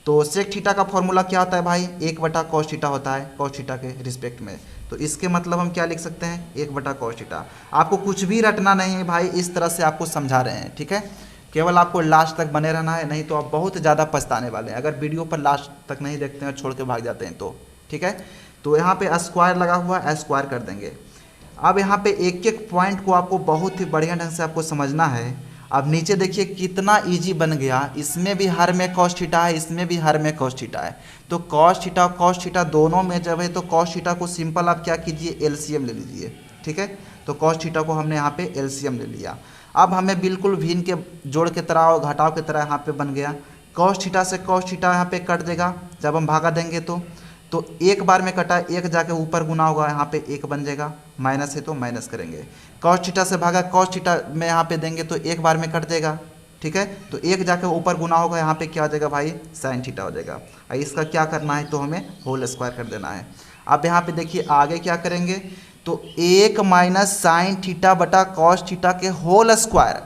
तो सेक थीटा का फॉर्मूला क्या होता है भाई, 1 बटा कॉस थीटा होता है कॉस थीटा के रिस्पेक्ट में। तो इसके मतलब हम क्या लिख सकते हैं, 1 बटा कॉस थीटा। आपको कुछ भी रटना नहीं है भाई, इस तरह से आपको समझा रहे हैं, ठीक है, केवल आपको लास्ट तक बने रहना है, नहीं तो आप बहुत ज़्यादा पछताने वाले हैं अगर वीडियो पर लास्ट तक नहीं देखते हैं और छोड़ के भाग जाते हैं तो, ठीक है। तो यहाँ पे स्क्वायर लगा हुआ है, स्क्वायर कर देंगे। अब यहाँ पे एक एक पॉइंट को आपको बहुत ही बढ़िया ढंग से आपको समझना है। अब नीचे देखिए कितना इजी बन गया, इसमें भी हर में कॉस थीटा है, इसमें भी हर में कॉस थीटा है, तो कॉस थीटा दोनों में जब है तो कॉस थीटा को सिंपल आप क्या कीजिए, एलसीएम ले लीजिए, ठीक है। तो कॉस थीटा को हमने यहाँ पे एलसीएम ले लिया। अब हमें बिल्कुल भिन्न के जोड़ के तरह और घटाव की तरह यहाँ पे बन गया। कॉस थीटा से कॉस थीटा यहाँ पे कट देगा जब हम भागा देंगे तो एक बार में कटा, एक जाके ऊपर गुना होगा, यहाँ पे एक बन जाएगा, माइनस है तो माइनस करेंगे। कॉस थीटा से भागा कॉस थीटा में यहाँ पे देंगे तो एक बार में कट देगा, ठीक है, तो एक जाके ऊपर गुना होगा, यहाँ पे क्या हो जाएगा भाई, साइन थीटा हो जाएगा। इसका क्या करना है, तो हमें होल स्क्वायर कर देना है। अब यहाँ पे देखिए आगे क्या करेंगे, तो 1 माइनस साइन थीटा बटा कॉस थीटा के होल स्क्वायर।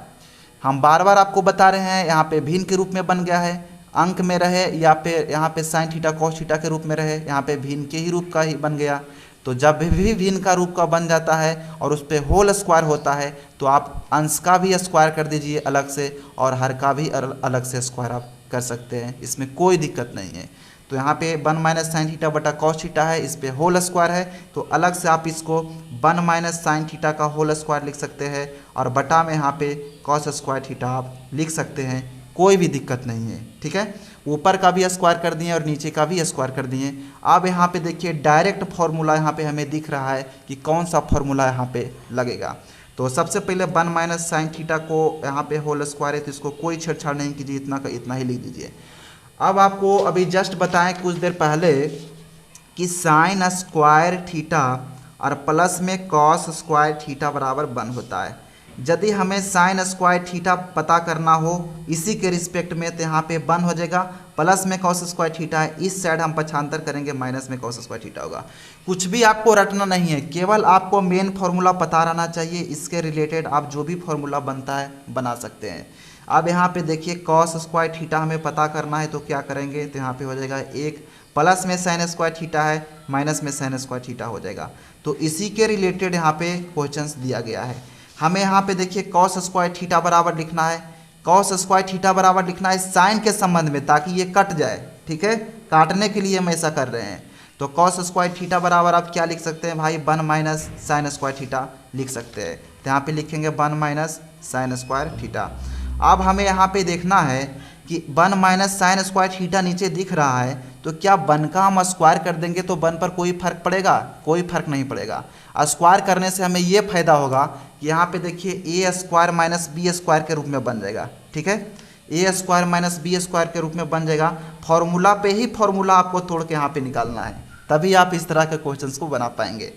हम बार बार आपको बता रहे हैं, यहाँ पे भिन्न के रूप में बन गया है, अंक में रहे या पे यहाँ पे साइन थीटा कॉस थीटा के रूप में रहे, यहाँ पे भिन्न के ही रूप का ही बन गया। तो जब भी भिन्न का रूप का बन जाता है और उस पर होल स्क्वायर होता है तो आप अंश का भी स्क्वायर कर दीजिए अलग से और हर का भी अलग से स्क्वायर आप कर सकते हैं, इसमें कोई दिक्कत नहीं है। तो यहाँ पे 1 माइनस साइन थीटा बटा कॉस थीटा है, इस पे होल स्क्वायर है, तो अलग से आप इसको 1 माइनस साइन थीटा का होल स्क्वायर लिख सकते हैं और बटा में यहाँ पे कॉस स्क्वायर थीटा आप लिख सकते हैं, कोई भी दिक्कत नहीं है, ठीक है। ऊपर का भी स्क्वायर कर दिए और नीचे का भी स्क्वायर कर दिए। अब यहाँ पे देखिए डायरेक्ट फार्मूला यहाँ पे हमें दिख रहा है कि कौन सा फार्मूला यहाँ पे लगेगा। तो सबसे पहले 1 माइनस साइन थीटा को यहाँ पे होल स्क्वायर है तो इसको कोई छेड़छाड़ नहीं कीजिए, इतना का इतना ही लिख दीजिए। अब आपको अभी जस्ट बताएं कुछ देर पहले कि साइन स्क्वायर थीटा और प्लस में कॉस स्क्वायर थीटा बराबर 1 होता है। यदि हमें साइन स्क्वायर थीटा पता करना हो इसी के रिस्पेक्ट में तो यहाँ पे 1 हो जाएगा, प्लस में कॉस स्क्वायर थीटा है, इस साइड हम पक्षांतर करेंगे माइनस में कॉस स्क्वायर थीटा होगा। कुछ भी आपको रटना नहीं है, केवल आपको मेन फार्मूला पता रहना चाहिए, इसके रिलेटेड आप जो भी फार्मूला बनता है बना सकते हैं। अब यहाँ पे देखिए कॉस स्क्वायर थीटा हमें पता करना है तो क्या करेंगे, तो यहाँ पे हो जाएगा 1 प्लस में साइन स्क्वायर थीटा है माइनस में साइन स्क्वायर थीटा हो जाएगा। तो इसी के रिलेटेड यहाँ पे क्वेश्चंस दिया गया है। हमें यहाँ पे देखिए कॉस स्क्वायर थीटा बराबर लिखना है, कॉस स्क्वायर थीटा बराबर लिखना है साइन के संबंध में ताकि ये कट जाए, ठीक है, काटने के लिए हम ऐसा कर रहे हैं। तो कॉस स्क्वायर थीटा बराबर आप क्या लिख सकते हैं भाई, 1 माइनस साइन स्क्वायर थीटा लिख सकते हैं। तो यहाँ पे लिखेंगे 1 माइनस साइन स्क्वायर थीटा। अब हमें यहाँ पे देखना है कि 1 माइनस साइन स्क्वायर थीटा नीचे दिख रहा है तो क्या 1 का हम स्क्वायर कर देंगे तो 1 पर कोई फर्क पड़ेगा, कोई फर्क नहीं पड़ेगा। स्क्वायर करने से हमें ये फायदा होगा कि यहाँ पे देखिए ए स्क्वायर माइनस बी स्क्वायर के रूप में बन जाएगा, ठीक है, ए स्क्वायर माइनस बी स्क्वायर के रूप में बन जाएगा। फॉर्मूला पे ही फॉर्मूला आपको तोड़ के यहाँ पे निकालना है, तभी आप इस तरह के क्वेश्चंस को बना पाएंगे।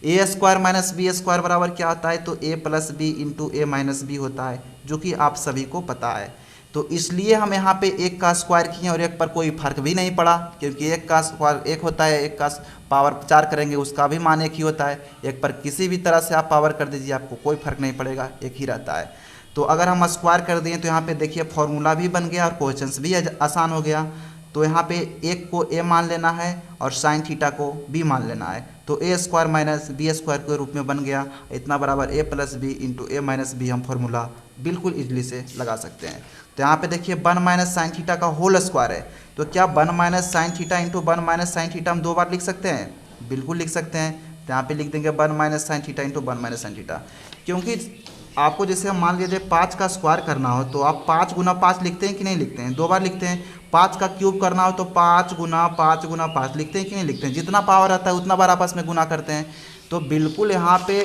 ए स्क्वायर माइनस बी स्क्वायर बराबर क्या होता है, तो ए plus B into A minus B होता है, जो कि आप सभी को पता है। तो इसलिए हम यहाँ पे 1 का स्क्वायर किए और 1 पर कोई फर्क भी नहीं पड़ा, क्योंकि 1 का स्क्वायर 1 होता है, 1 का पावर 4 करेंगे उसका भी मान 1 ही होता है। 1 पर किसी भी तरह से आप पावर कर दीजिए आपको कोई फर्क नहीं पड़ेगा, 1 ही रहता है। तो अगर हम स्क्वायर कर दिए तो यहाँ पे देखिए फॉर्मूला भी बन गया और क्वेश्चंस भी आसान हो गया। तो यहाँ पे 1 को a मान लेना है और साइन थीटा को b मान लेना है, तो A square minus B square के रूप में बन गया, इतना बराबर a plus B into A minus B हम फॉर्मूला बिल्कुल इजली से लगा सकते हैं। तो यहाँ पे देखिए 1 माइनस साइन थीटा का होल स्क्वायर है, तो क्या 1 minus sine theta into 1 minus sine theta हम 2 बार लिख सकते हैं, बिल्कुल लिख सकते हैं। तो यहाँ पे लिख देंगे 1 minus sine theta into 1 minus sine theta, क्योंकि आपको जैसे हम मान लीजिए 5 का स्क्वायर करना हो तो आप 5 गुना 5 लिखते हैं कि नहीं लिखते हैं, 2 बार लिखते हैं। 5 का क्यूब करना हो तो 5 गुना 5 गुना 5 लिखते हैं कि नहीं लिखते हैं, जितना पावर आता है उतना बार आपस में गुना करते हैं। तो बिल्कुल यहाँ पे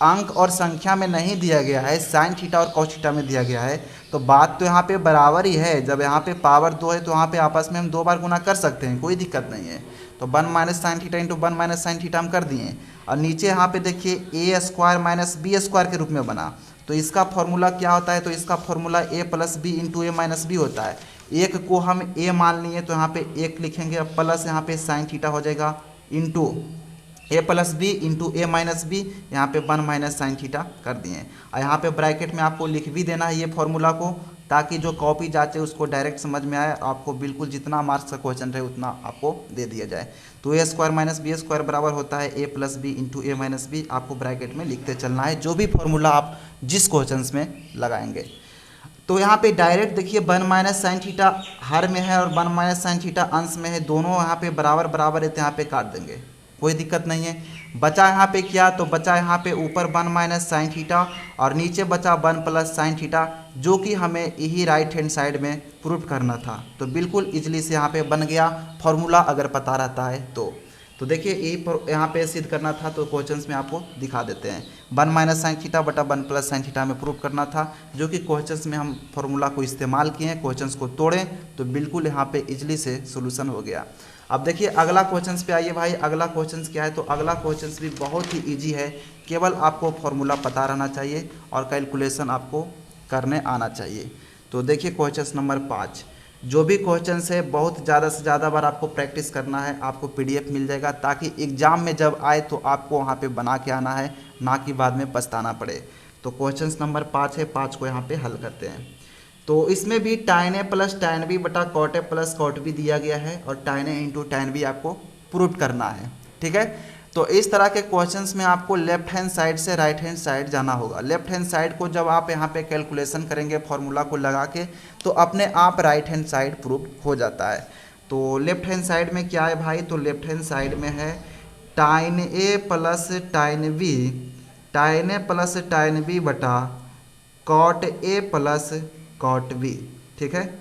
अंक और संख्या में नहीं दिया गया है, साइन थीटा और कॉस थीटा में दिया गया है, तो बात तो यहाँ पे बराबर ही है। जब यहाँ पे पावर 2 है तो यहाँ पे आपस में हम 2 बार गुना कर सकते हैं, कोई दिक्कत नहीं है। तो 1 minus sine theta into 1 minus sine theta हम कर दिए। और नीचे यहाँ पे देखिए ए स्क्वायर माइनस बी स्क्वायर के रूप में बना, तो इसका फॉर्मूला क्या होता है, तो इसका formula A plus B into A minus B होता है। एक को हम ए मान लिए तो यहाँ पे एक लिखेंगे, अब प्लस यहाँ पे साइन थीटा हो जाएगा into A plus B into A minus B, यहाँ पे 1 माइनस साइन थीटा कर दिए। और यहाँ पे ब्रैकेट में आपको लिख भी देना है ये फॉर्मूला को, ताकि जो कॉपी जांचे उसको डायरेक्ट समझ में आए, आपको बिल्कुल जितना मार्क्स का क्वेश्चन रहे उतना आपको दे दिया जाए। तो A square minus B square बराबर होता है ए plus B into A minus B, आपको ब्रैकेट में लिखते चलना है जो भी फॉर्मूला आप जिस क्वेश्चन में लगाएंगे। तो यहाँ पे डायरेक्ट देखिए 1 माइनस साइन थीटा हर में है और 1 माइनस साइन थीटा अंश में है, दोनों यहाँ पे बराबर बराबर है, तो यहाँ पे काट देंगे, कोई दिक्कत नहीं है। बचा यहाँ पे क्या, तो बचा यहाँ पे ऊपर 1 माइनस साइन थीटा और नीचे बचा 1 प्लस साइन थीटा, जो कि हमें यही राइट हैंड साइड में प्रूफ करना था। तो बिल्कुल इजली से यहाँ पे बन गया फॉर्मूला, अगर पता रहता है तो देखिए यही यहाँ पे सिद्ध करना था, तो क्वेश्चंस में आपको दिखा देते हैं। 1 माइनस साइन थीटा बटा 1 प्लस साइन थीटा में प्रूफ करना था, जो कि क्वेश्चंस में हम फॉर्मूला को इस्तेमाल किए हैं। क्वेश्चंस को तोड़ें तो बिल्कुल यहाँ पे इजली से सोल्यूशन हो गया। अब देखिए अगला क्वेश्चंस पे आइए भाई। अगला क्वेश्चंस क्या है, तो अगला क्वेश्चंस भी बहुत ही ईजी है, केवल आपको फॉर्मूला पता रहना चाहिए और कैलकुलेशन आपको करने आना चाहिए। तो देखिए क्वेश्चंस नंबर 5, जो भी क्वेश्चंस है बहुत ज़्यादा से ज़्यादा बार आपको प्रैक्टिस करना है, आपको पीडीएफ मिल जाएगा, ताकि एग्ज़ाम में जब आए तो आपको वहाँ पे बना के आना है, ना कि बाद में पछताना पड़े। तो क्वेश्चंस नंबर 5 है, 5 को यहाँ पे हल करते हैं। तो इसमें भी tan a plus tan b बटा cot a plus cot b दिया गया है और tan a into tan b आपको प्रूव करना है, ठीक है। तो इस तरह के क्वेश्चंस में आपको लेफ्ट हैंड साइड से राइट हैंड साइड जाना होगा। लेफ्ट हैंड साइड को जब आप यहाँ पे कैलकुलेशन करेंगे फॉर्मूला को लगा के, तो अपने आप राइट हैंड साइड प्रूव हो जाता है। तो लेफ्ट हैंड साइड में क्या है भाई, तो लेफ्ट हैंड साइड में है tan a plus tan b बटा cot a plus cot b, ठीक है।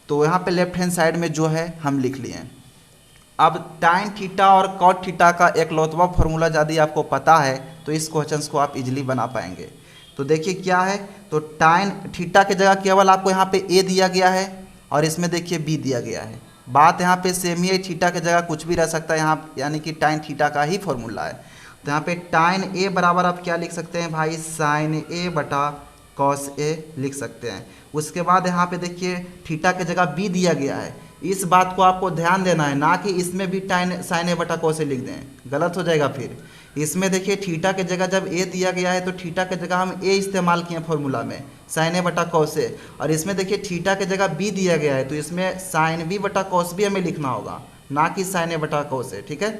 तो यहाँ पे लेफ्ट हैंड साइड में जो है हम लिख लिए हैं। अब tan थीटा और cot थीटा का एकलौतवा फॉर्मूला यदि आपको पता है तो इस क्वेश्चंस को आप इजीली बना पाएंगे। तो देखिए क्या है, तो tan थीटा की जगह केवल आपको यहाँ पे a दिया गया है और इसमें देखिए b दिया गया है। बात यहाँ पे सेम ही है, थीटा की जगह कुछ भी रह सकता है यहाँ, यानी कि tan थीटा का ही फॉर्मूला है। तो यहाँ पे tan a बराबर आप क्या लिख सकते हैं भाई, sin a बटा cos a लिख सकते हैं। उसके बाद यहाँ पे देखिए थीटा की जगह b दिया गया है, इस बात को आपको ध्यान देना है, ना कि इसमें भी sin a बटा cos a लिख दें, गलत हो जाएगा। फिर इसमें देखिए थीटा की जगह जब a दिया गया है तो थीटा की जगह हम a इस्तेमाल किए फॉर्मूला में, sin a बटा cos a, और इसमें देखिए थीटा की जगह b दिया गया है तो इसमें sin b बटा cos b हमें लिखना होगा, ना कि sin a बटा cos a, ठीक है।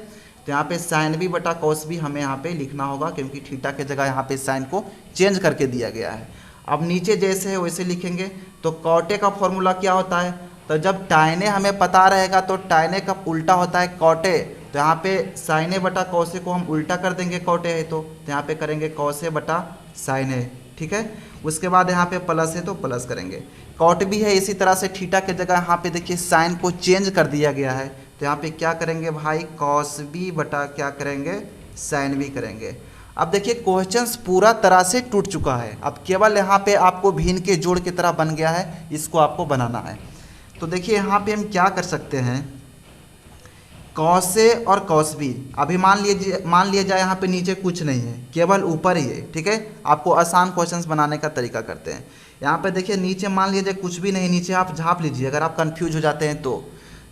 तो यहाँ पे sin b बटा cos b हमें यहाँ पे लिखना होगा, क्योंकि थीटा की जगह यहाँ पे साइन को चेंज करके दिया गया है। अब नीचे जैसे है वैसे लिखेंगे। तो cot a का फॉर्मूला क्या होता है, तो जब tan a हमें पता रहेगा तो tan a का उल्टा होता है cot a, तो यहाँ पे sin a बटा cos a को हम उल्टा कर देंगे, cot a है तो यहाँ पे करेंगे cos a बटा sin a, ठीक है। उसके बाद यहाँ पे प्लस है तो प्लस करेंगे। cot b है, इसी तरह से थीटा की जगह यहाँ पे देखिए साइन को चेंज कर दिया गया है, तो यहाँ पे क्या करेंगे भाई, cos b बटा क्या करेंगे, sin b करेंगे। अब देखिए क्वेश्चंस पूरा तरह से टूट चुका है, अब केवल यहाँ पे आपको भिन्न के जोड़ की तरह बन गया है, इसको आपको बनाना है। तो देखिए यहाँ पे हम क्या कर सकते हैं, cos a और cos b, अभी मान लिया जाए यहाँ पे नीचे कुछ नहीं है, केवल ऊपर ही है, ठीक है। आपको आसान क्वेश्चंस बनाने का तरीका करते हैं। यहाँ पे देखिए नीचे मान लिया जाए कुछ भी नहीं, नीचे आप झाँप लीजिए अगर आप कंफ्यूज हो जाते हैं तो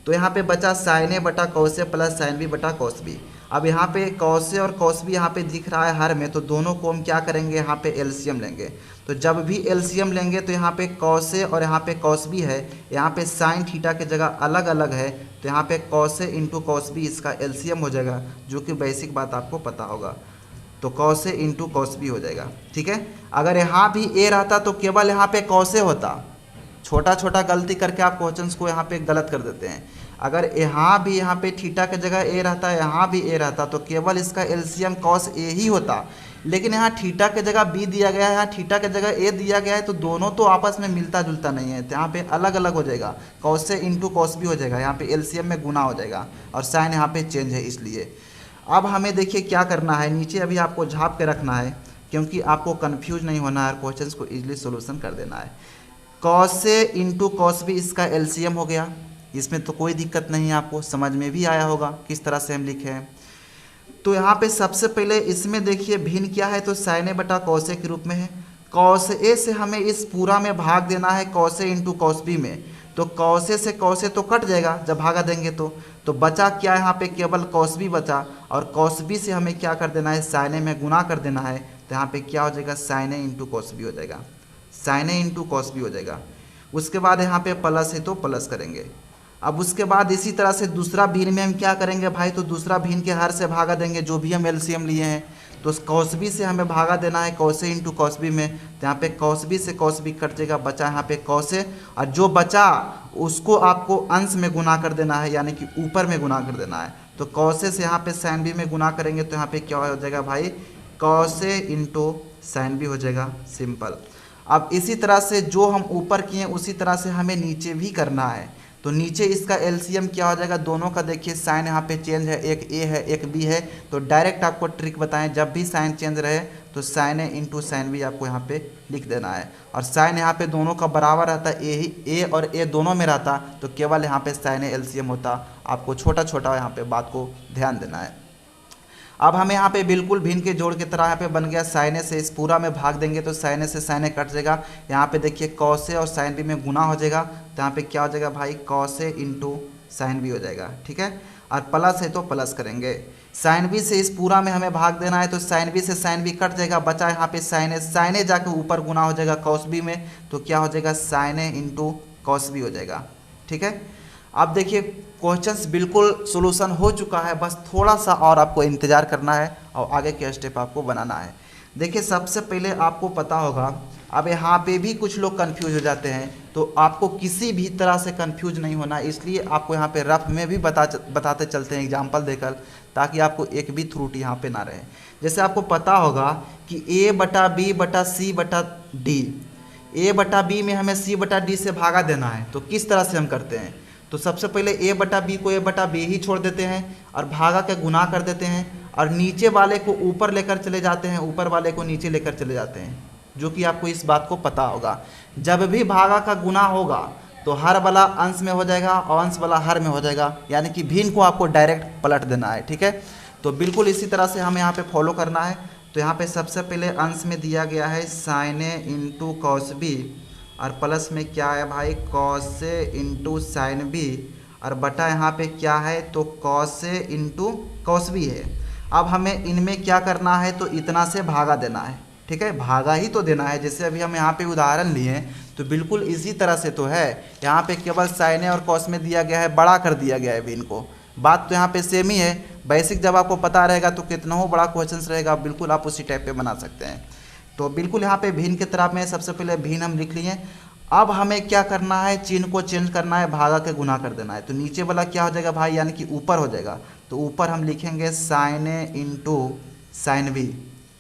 यहाँ पे बचा sin a बटा cos a plus sin b बटा cos b। अब यहाँ पे cos a और cos b यहाँ पे दिख रहा है हर में, तो दोनों को हम क्या करेंगे, यहाँ पे एलसीएम लेंगे। तो जब भी एलसीएम लेंगे तो यहाँ पे cos a और यहाँ पे cos b है, यहाँ पे sin थीटा की जगह अलग अलग है, तो यहाँ पे cos a into cos b इसका एलसीएम हो जाएगा, जो कि बेसिक बात आपको पता होगा। तो cos a into cos b हो जाएगा, ठीक है। अगर यहाँ भी a रहता तो केवल यहाँ पे cos a होता, छोटा छोटा गलती करके आप क्वेश्चंस को यहाँ पे गलत कर देते हैं। अगर यहाँ पे थीटा की जगह ए रहता, यहाँ भी ए रहता, तो केवल इसका एलसीएम cos a ही होता। लेकिन यहाँ थीटा की जगह b दिया गया है, यहाँ थीटा की जगह a दिया गया है, तो दोनों तो आपस में मिलता जुलता नहीं है, तो यहाँ पे अलग अलग हो जाएगा, cos a into cos b हो जाएगा, यहाँ पे एलसीएम में गुना हो जाएगा और साइन यहाँ पे चेंज है इसलिए। अब हमें देखिए क्या करना है, नीचे अभी आपको झाप के रखना है क्योंकि आपको कंफ्यूज नहीं होना है, क्वेश्चंस को इजीली सॉल्यूशन कर देना है। Cos A into cos B इसका एलसीएम हो गया, इसमें तो कोई दिक्कत नहीं है, आपको समझ में भी आया होगा किस तरह से हम लिखे हैं। तो यहाँ पे सबसे पहले इसमें देखिए भिन्न क्या है, तो साइन ए बटा कॉस ए के रूप में है। कॉस ए से हमें इस पूरा में भाग देना है cos A into cos B में, तो कॉस ए से कॉस ए तो कट जाएगा जब भागा देंगे तो बचा क्या, यहाँ पे केवल कॉस बी बचा, और कॉस बी से हमें क्या कर देना है, साइन ए में गुना कर देना है, तो यहाँ पे क्या हो जाएगा, sign A into cos B हो जाएगा, sign A into cos B हो जाएगा। उसके बाद यहाँ पे प्लस है तो प्लस करेंगे। अब उसके बाद इसी तरह से दूसरा भिन्न में हम क्या करेंगे भाई, तो दूसरा भिन्न के हर से भागा देंगे, जो भी हम एलसीएम लिए हैं, तो कॉस बी से हमें भागा देना है cos A into cos B में, तो यहाँ पे कॉस बी से कॉस बी कट जाएगा, बचा यहाँ पे कॉस ए, और जो बचा उसको आपको अंश में गुना कर देना है, यानी कि ऊपर में गुना कर देना है। तो कॉस ए से यहाँ पे साइन बी में गुना करेंगे, तो यहाँ पे क्या हो जाएगा भाई, cos A into sine B हो जाएगा, सिंपल। अब इसी तरह से जो हम ऊपर किए उसी तरह से हमें नीचे भी करना है, तो नीचे इसका एलसीएम क्या हो जाएगा, दोनों का देखिए साइन यहाँ पे चेंज है, एक ए है एक बी है, तो डायरेक्ट आपको ट्रिक बताएं, जब भी साइन चेंज रहे तो sign A into sine B आपको यहाँ पे लिख देना है, और साइन यहाँ पे दोनों का बराबर रहता है, ए और ए दोनों में रहता, तो केवल यहाँ पे साइन ए एलसीएम होता, आपको छोटा छोटा यहाँ पे बात को ध्यान देना है। अब हमें यहाँ पे बिल्कुल भिन्न के जोड़ की तरह यहाँ पे बन गया, साइन ए से इस पूरा में भाग देंगे तो साइन ए से साइन ए कट जाएगा, यहाँ पे देखिए कॉस ए और साइन बी में गुना हो जाएगा, तो यहाँ पे क्या हो जाएगा भाई, cos A into sine B हो जाएगा, ठीक है। और प्लस है तो प्लस करेंगे, साइन बी से इस पूरा में हमें भाग देना है, तो साइन बी से साइन बी कट जाएगा, बचा यहाँ पे साइन ए जाके ऊपर गुना हो जाएगा कॉस बी में, तो क्या हो जाएगा, sign A into cos B हो जाएगा, ठीक है। अब देखिए क्वेश्चंस बिल्कुल सॉल्यूशन हो चुका है, बस थोड़ा सा और आपको इंतज़ार करना है और आगे के स्टेप आपको बनाना है। देखिए सबसे पहले आपको पता होगा, अब यहाँ पे भी कुछ लोग कंफ्यूज हो जाते हैं, तो आपको किसी भी तरह से कंफ्यूज नहीं होना, इसलिए आपको यहाँ पे रफ में भी बताते चलते हैं एग्जाम्पल देकर, ताकि आपको एक भी त्रुटि यहाँ पे ना रहे। जैसे आपको पता होगा कि ए बटा बी बटा सी बटा डी, ए बटा बी में हमें सी बटा डी से भागा देना है, तो किस तरह से हम करते हैं, तो सबसे पहले ए बटा बी को ए बटा बी ही छोड़ देते हैं और भागा के गुना कर देते हैं, और नीचे वाले को ऊपर लेकर चले जाते हैं, ऊपर वाले को नीचे लेकर चले जाते हैं, जो कि आपको इस बात को पता होगा। जब भी भागा का गुना होगा तो हर वाला अंश में हो जाएगा और अंश वाला हर में हो जाएगा, यानी कि भिन्न को आपको डायरेक्ट पलट देना है, ठीक है। तो बिल्कुल इसी तरह से हमें यहाँ पे फॉलो करना है। तो यहाँ पे सबसे पहले अंश में दिया गया है sign A into cos B, और प्लस में क्या है भाई, cos A into sine B, और बटा यहाँ पे क्या है, तो cos A into cos B है। अब हमें इनमें क्या करना है, तो इतना से भागा देना है, ठीक है, भागा ही तो देना है। जैसे अभी हम यहाँ पे उदाहरण लिए तो बिल्कुल इसी तरह से तो है, यहाँ पे केवल साइन ए और कॉस में दिया गया है, बड़ा कर दिया गया है भी इनको, बात तो यहाँ पे सेम ही है। बेसिक जब आपको पता रहेगा तो कितना हो बड़ा क्वेश्चन रहेगा, बिल्कुल आप उसी टाइप पे बना सकते हैं। तो बिल्कुल यहाँ पे भिन्न की तरफ में सबसे पहले भिन्न हम लिख लिए। अब हमें क्या करना है, चिन्ह को चेंज करना है, भागा के गुना कर देना है, तो नीचे वाला क्या हो जाएगा भाई, यानी कि ऊपर हो जाएगा, तो ऊपर हम लिखेंगे sign A into sine B,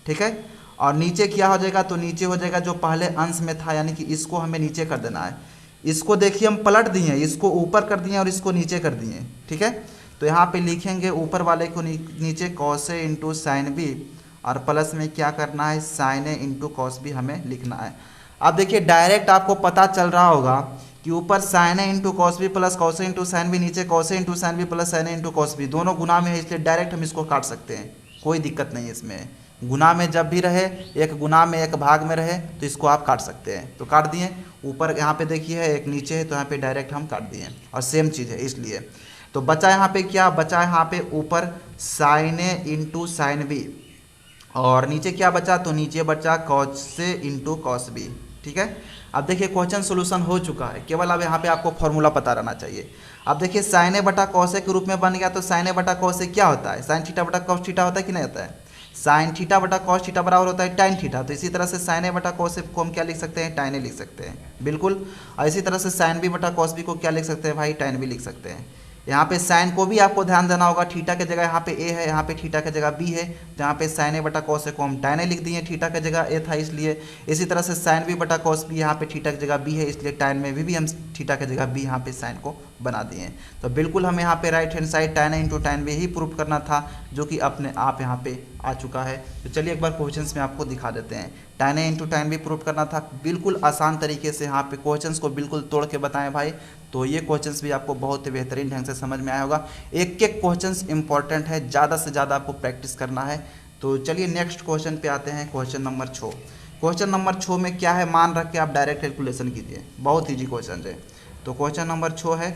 ठीक है। और नीचे क्या हो जाएगा, तो नीचे हो जाएगा जो पहले अंश में था, यानी कि इसको हमें नीचे कर देना है। इसको देखिए हम पलट दिए, इसको ऊपर कर दिए और इसको नीचे कर दिए, ठीक है। तो यहाँ पे लिखेंगे ऊपर वाले को नीचे cos A into sine B, और प्लस में क्या करना है, sign A into cos B हमें लिखना है। अब देखिए डायरेक्ट आपको पता चल रहा होगा कि ऊपर sine A into cos B plus cos A into sine B, नीचे cos A into sine B plus sine A into cos B, दोनों गुना में है, इसलिए डायरेक्ट हम इसको काट सकते हैं, कोई दिक्कत नहीं है इसमें। गुना में जब भी रहे, एक गुना में एक भाग में रहे, तो इसको आप काट सकते हैं। तो काट दिए, ऊपर यहाँ पे देखिए है एक नीचे है, तो यहाँ पे डायरेक्ट हम काट दिए, और सेम चीज़ है इसलिए। तो बचा यहाँ पे क्या, बचा यहाँ पे ऊपर sine A into sine B, और नीचे क्या बचा, तो नीचे बचा cos A into cos B, ठीक है। अब देखिए क्वेश्चन सोल्यूशन हो चुका है, केवल अब यहाँ पे आपको फॉर्मूला पता रहना चाहिए। अब देखिए साइन ए बटा कॉस ए के रूप में बन गया, तो साइन ए बटा कॉस ए क्या होता है, साइन थीटा बटा कॉस थीटा होता है कि नहीं होता है, साइन थीटा बटा कॉस थीटा बराबर होता है टाइन थीटा, तो इसी तरह से साइन ए बटा कॉस ए को हम क्या लिख सकते हैं, टाइन ए लिख सकते हैं, बिल्कुल। और इसी तरह से साइन बी बटा कॉस बी को क्या लिख सकते हैं भाई, टाइन बी लिख सकते हैं। यहाँ पे साइन को भी आपको ध्यान देना होगा, थीटा के जगह यहाँ पे ए है, यहाँ पे थीटा के जगह बी है, तो यहाँ पे साइन ए बटा कॉस ए को हम टाइन ए लिख दिए, थीटा के जगह ए था इसलिए। इसी तरह से साइन बी बटा कॉस बी, यहाँ पे थीटा की जगह बी है, इसलिए टाइन में भी हम थीटा के जगह बी यहाँ पे साइन को बना दिए। तो बिल्कुल हमें यहाँ पे right hand side tan A × tan B he proof करना था, जो कि अपने आप यहाँ पे आ चुका है। तो चलिए एक बार क्वेश्चंस में आपको दिखा देते हैं। tan A × tan B proof करना था, बिल्कुल आसान तरीके से यहाँ पे क्वेश्चंस को बिल्कुल तोड़ के बताएं भाई। तो ये क्वेश्चंस भी आपको बहुत ही बेहतरीन ढंग से समझ में आया होगा। एक एक क्वेश्चंस इंपॉर्टेंट है, ज़्यादा से ज़्यादा आपको प्रैक्टिस करना है। तो चलिए नेक्स्ट क्वेश्चन पे आते हैं, क्वेश्चन नंबर 6। क्वेश्चन नंबर 6 में क्या है, मान रख के आप डायरेक्ट कैलकुलेशन कीजिए, बहुत ईजी क्वेश्चन है। तो क्वेश्चन नंबर 6 है,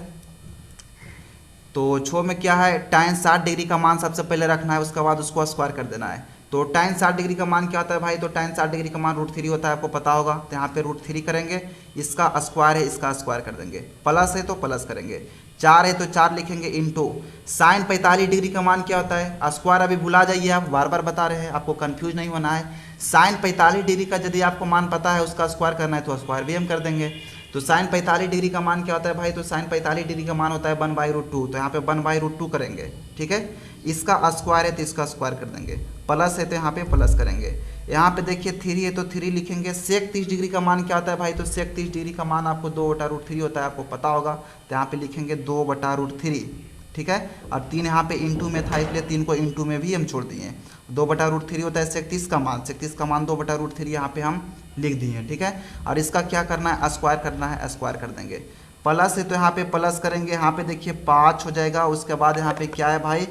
तो 6 में क्या है, tan 60 डिग्री का मान सबसे पहले रखना है, उसके बाद उसको स्क्वायर कर देना है। तो tan 60 डिग्री का मान क्या होता है भाई, तो tan 60 डिग्री का मान √3 होता है, आपको पता होगा। तो यहाँ पे √3 करेंगे, इसका स्क्वायर है, इसका स्क्वायर कर देंगे, प्लस है तो प्लस करेंगे, 4 है तो 4 लिखेंगे, इंटू साइन 45 डिग्री का मान क्या होता है, स्क्वायर अभी भुला जाइए, आप बार बार बता रहे हैं, आपको कंफ्यूज नहीं होना है। साइन 45 डिग्री का यदि आपको मान पता है, उसका स्क्वायर करना है तो स्क्वायर भी हम कर देंगे। तो साइन 45 डिग्री का मान क्या होता है भाई, तो साइन 45 डिग्री का मान होता है 1/√2। तो यहाँ पे 1/√2 करेंगे, ठीक है। इसका स्क्वायर है तो इसका स्क्वायर कर देंगे, प्लस है तो यहाँ पे प्लस करेंगे। यहाँ पे देखिए 3 है तो 3 लिखेंगे। सेक 30 डिग्री का मान क्या होता है भाई, तो सेक 30 डिग्री का मान आपको 2/√3 होता है, आपको पता होगा। तो यहाँ पे लिखेंगे 2/√3, ठीक है। और 3 यहाँ पे इंटू में था, इसलिए 3 को इंटू में भी हम छोड़ दिए। 2/√3 होता है सेक 30 का मान, सेक 30 का मान 2/√3 यहाँ पे हम लिख दिए, ठीक है। और इसका क्या करना है, स्क्वायर करना है, स्क्वायर कर देंगे। प्लस है तो यहाँ पे प्लस करेंगे, यहाँ पे देखिए 5 हो जाएगा। उसके बाद यहाँ पे क्या है भाई,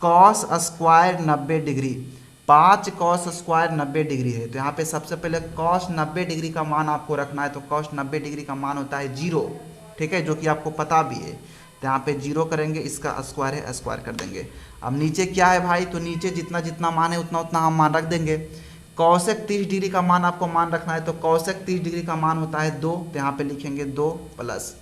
cos square 90 degree, 5 cos square 90 degree है। तो यहाँ पे सबसे पहले कॉस 90 डिग्री का मान आपको रखना है। तो कॉस 90 डिग्री का मान होता है 0, ठीक है, जो कि आपको पता भी है। तो यहाँ पे 0 करेंगे, इसका स्क्वायर है, स्क्वायर कर देंगे। अब नीचे क्या है भाई, तो नीचे जितना जितना मान है उतना उतना हम मान रख देंगे। कौशिक 30 डिग्री का मान आपको मान रखना है। तो कौशिक 30 डिग्री का मान होता है 2, तो यहाँ पे लिखेंगे 2 प्लस।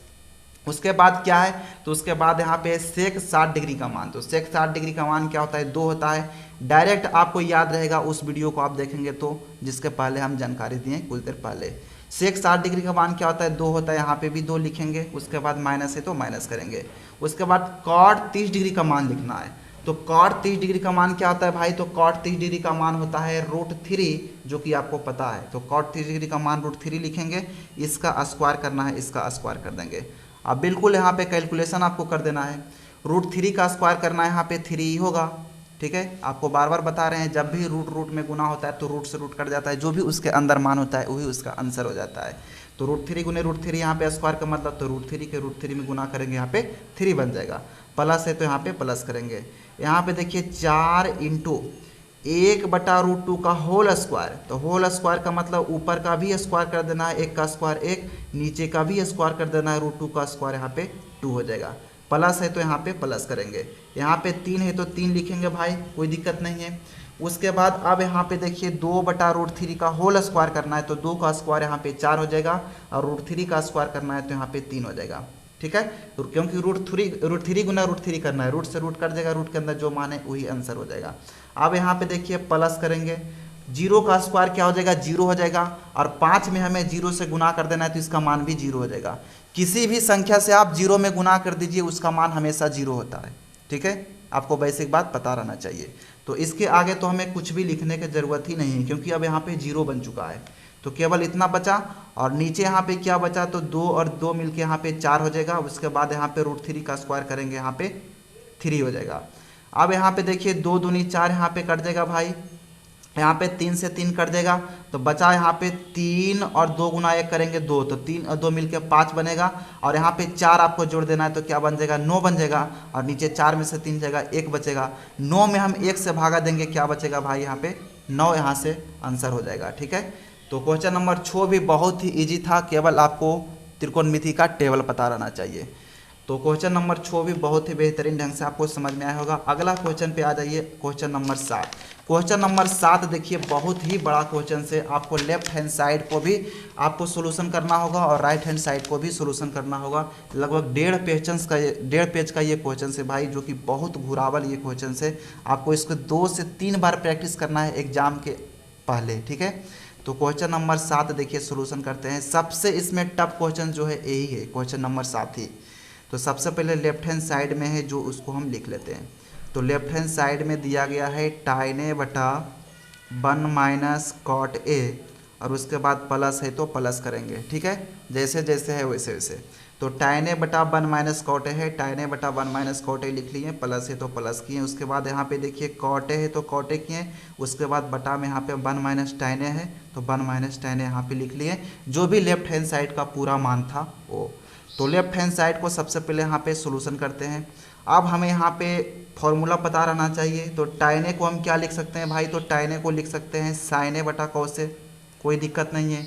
उसके बाद क्या है, तो उसके बाद यहाँ पे सेक 60 डिग्री का मान। तो सेक 60 डिग्री का मान क्या होता है, 2 होता है। डायरेक्ट आपको याद रहेगा, उस वीडियो को आप देखेंगे तो, जिसके पहले हम जानकारी दिए कुछ देर पहले। सेक 60 डिग्री का मान क्या होता है, 2 होता है, यहाँ पे भी 2 लिखेंगे। उसके बाद माइनस है तो माइनस करेंगे। उसके बाद कॉट 30 डिग्री का मान लिखना है। तो कॉट 30 डिग्री का मान क्या होता है भाई, तो कॉट 30 डिग्री का मान होता है √3, जो कि आपको पता है। तो कॉट 30 डिग्री का मान √3 लिखेंगे, इसका स्क्वायर करना है, इसका स्क्वायर कर देंगे। अब बिल्कुल यहाँ पे कैलकुलेशन आपको कर देना है। √3 का स्क्वायर करना है, यहाँ पे 3 ही होगा, ठीक है। आपको बार बार बता रहे हैं, जब भी रूट में गुना होता है तो रूट से रूट कट जाता है, जो भी उसके अंदर मान होता है वही उसका आंसर हो जाता है। तो √3 गुने √3 यहाँ पे स्क्वायर का मतलब, तो √3 के √3 में गुना करेंगे, यहाँ पे 3 बन जाएगा। प्लस है तो यहाँ पे प्लस करेंगे। यहाँ पे देखिए 4 इंटू 1/√2 का होल स्क्वायर। तो होल स्क्वायर का मतलब ऊपर का भी स्क्वायर कर देना है, 1 का स्क्वायर 1, नीचे का भी स्क्वायर कर देना है, √2 का स्क्वायर यहाँ पे 2 हो जाएगा। प्लस है तो यहाँ पे प्लस करेंगे। यहाँ पे 3 है तो 3 लिखेंगे भाई, कोई दिक्कत नहीं है। उसके बाद अब यहाँ पे देखिए 2/√3 का होल स्क्वायर करना है। तो 2 का स्क्वायर यहाँ पे 4 हो जाएगा, और √3 का स्क्वायर करना है तो यहाँ पे 3 हो जाएगा, ठीक है। तो क्योंकि √3 गुना √3 करना है, रूट से रूट कट जाएगा, रूट के अंदर जो मान है वही आंसर हो जाएगा। अब यहाँ पे देखिए प्लस करेंगे, 0 का स्क्वायर क्या हो जाएगा, 0 हो जाएगा। और 5 में हमें 0 से गुना कर देना है, तो इसका मान भी 0 हो जाएगा। किसी भी संख्या से आप 0 में गुना कर दीजिए, उसका मान हमेशा 0 होता है, ठीक है। आपको बेसिक बात पता रहना चाहिए। तो इसके आगे तो हमें कुछ भी लिखने की ज़रूरत ही नहीं है, क्योंकि अब यहाँ पे 0 बन चुका है। तो केवल इतना बचा, और नीचे यहाँ पे क्या बचा, तो 2 और 2 मिलके यहाँ पे 4 हो जाएगा। उसके बाद यहाँ पे √3 का स्क्वायर करेंगे, यहाँ पे 3 हो जाएगा। अब यहाँ पे देखिए 2 दूनी 4 यहाँ पे कट जाएगा भाई, यहाँ पे 3 से 3 कट जाएगा। तो बचा यहाँ पे 3 और 2 गुना 1 करेंगे 2, तो 3 और 2 मिलके 5 बनेगा। और यहाँ पे 4 आपको जोड़ देना है, तो क्या बन जाएगा, 9 बन जाएगा। और नीचे 4 में से 3 जाएगा, 1 बचेगा। 9 में हम 1 से भागा देंगे, क्या बचेगा भाई, यहाँ पे 9 यहाँ से आंसर हो जाएगा, ठीक है। तो क्वेश्चन नंबर 6 भी बहुत ही ईजी था, केवल आपको त्रिकोणमिति का टेबल पता रहना चाहिए। तो क्वेश्चन नंबर 6 भी बहुत ही बेहतरीन ढंग से आपको समझ में आया होगा। अगला क्वेश्चन पे आ जाइए, क्वेश्चन नंबर 7। क्वेश्चन नंबर 7 देखिए, बहुत ही बड़ा क्वेश्चन से आपको लेफ्ट हैंड साइड को भी आपको सोल्यूशन करना होगा, और राइट हैंड साइड को भी सोल्यूशन करना होगा। लगभग 1.5 पेज का ये क्वेश्चन से भाई, जो कि बहुत घुरावल ये क्वेश्चन से। आपको इसको 2 से 3 बार प्रैक्टिस करना है एग्जाम के पहले, ठीक है। तो क्वेश्चन नंबर 7 देखिए, सोल्यूशन करते हैं। सबसे इसमें टफ क्वेश्चन जो है यही है, क्वेश्चन नंबर 7 ही। तो सबसे पहले लेफ्ट हैंड साइड में है, जो उसको हम लिख लेते हैं। तो लेफ्ट हैंड साइड में दिया गया है tan A/1 - cot A, और उसके बाद प्लस है तो प्लस करेंगे, ठीक है, जैसे जैसे है वैसे वैसे। तो tan a बटा 1 माइनस कॉट ए है, tan a बटा 1 माइनस कॉट ए लिख लिए, प्लस है तो प्लस किए। उसके बाद यहाँ पे देखिए कॉट ए है तो कॉट ए किए, उसके बाद बटा में यहाँ पे 1 माइनस tan a है तो 1 माइनस tan a यहाँ पे लिख लिए, जो भी लेफ्ट हैंड साइड का पूरा मान था वो। तो लेफ्ट हैंड साइड को सबसे पहले यहाँ पे सोल्यूशन करते हैं। अब हमें यहाँ पे फॉर्मूला पता रहना चाहिए। तो tan a को हम क्या लिख सकते हैं भाई, तो tan a को लिख सकते हैं sin a बटा cos a, कोई दिक्कत नहीं है।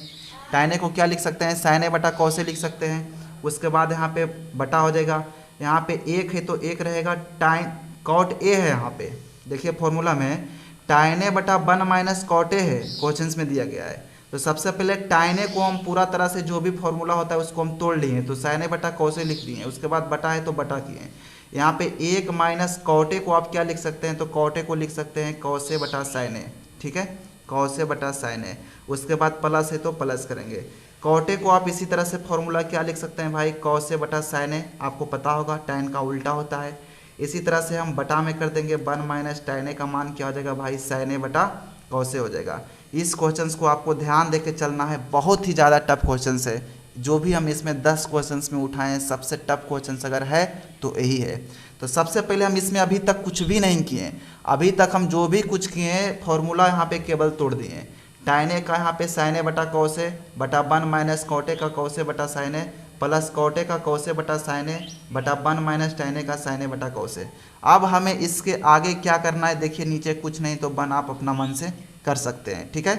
tan a को क्या लिख सकते हैं, sin a बटा cos a लिख सकते हैं। उसके बाद यहाँ पे बटा हो जाएगा, यहाँ पे एक है तो एक रहेगा, टाइन कॉट ए है यहाँ पे, देखिए फॉर्मूला में tan a बटा 1 माइनस कॉट ए है, क्वेश्चंस में दिया गया है। तो सबसे पहले tan a को हम पूरा तरह से जो भी फॉर्मूला होता है उसको हम तोड़ लिए, तो sin a बटा cos a लिख दिए। उसके बाद बटा है तो बटा किए। यहाँ पे 1 माइनस कॉट ए को आप क्या लिख सकते हैं, तो कॉट ए को लिख सकते हैं cos a बटा sin a, ठीक है, cos a बटा sin a। उसके बाद प्लस है तो प्लस करेंगे। कॉट ए को आप इसी तरह से फॉर्मूला क्या लिख सकते हैं भाई, cos a बटा sin a, आपको पता होगा tan का उल्टा होता है। इसी तरह से हम बटा में कर देंगे, 1 माइनस tan a का मान क्या हो जाएगा भाई, sin a बटा cos a हो जाएगा। इस क्वेश्चंस को आपको ध्यान देके चलना है, बहुत ही ज़्यादा टफ क्वेश्चंस है। जो भी हम इसमें 10 क्वेश्चंस में उठाए हैं सबसे टफ क्वेश्चंस अगर है तो यही है। तो सबसे पहले हम इसमें अभी तक कुछ भी नहीं किए, अभी तक हम जो भी कुछ किए हैं फॉर्मूला यहाँ पे केवल तोड़ दिए। tan a का यहाँ पे sin a बटा cos a बटा 1 माइनस cot a का cos a बटा sin a plus cot a का cos a बटा sin a बटा 1 माइनस tan a का sin a बटा cos a। अब हमें इसके आगे क्या करना है, देखिए नीचे कुछ नहीं तो 1 आप अपना मन से कर सकते हैं, ठीक है।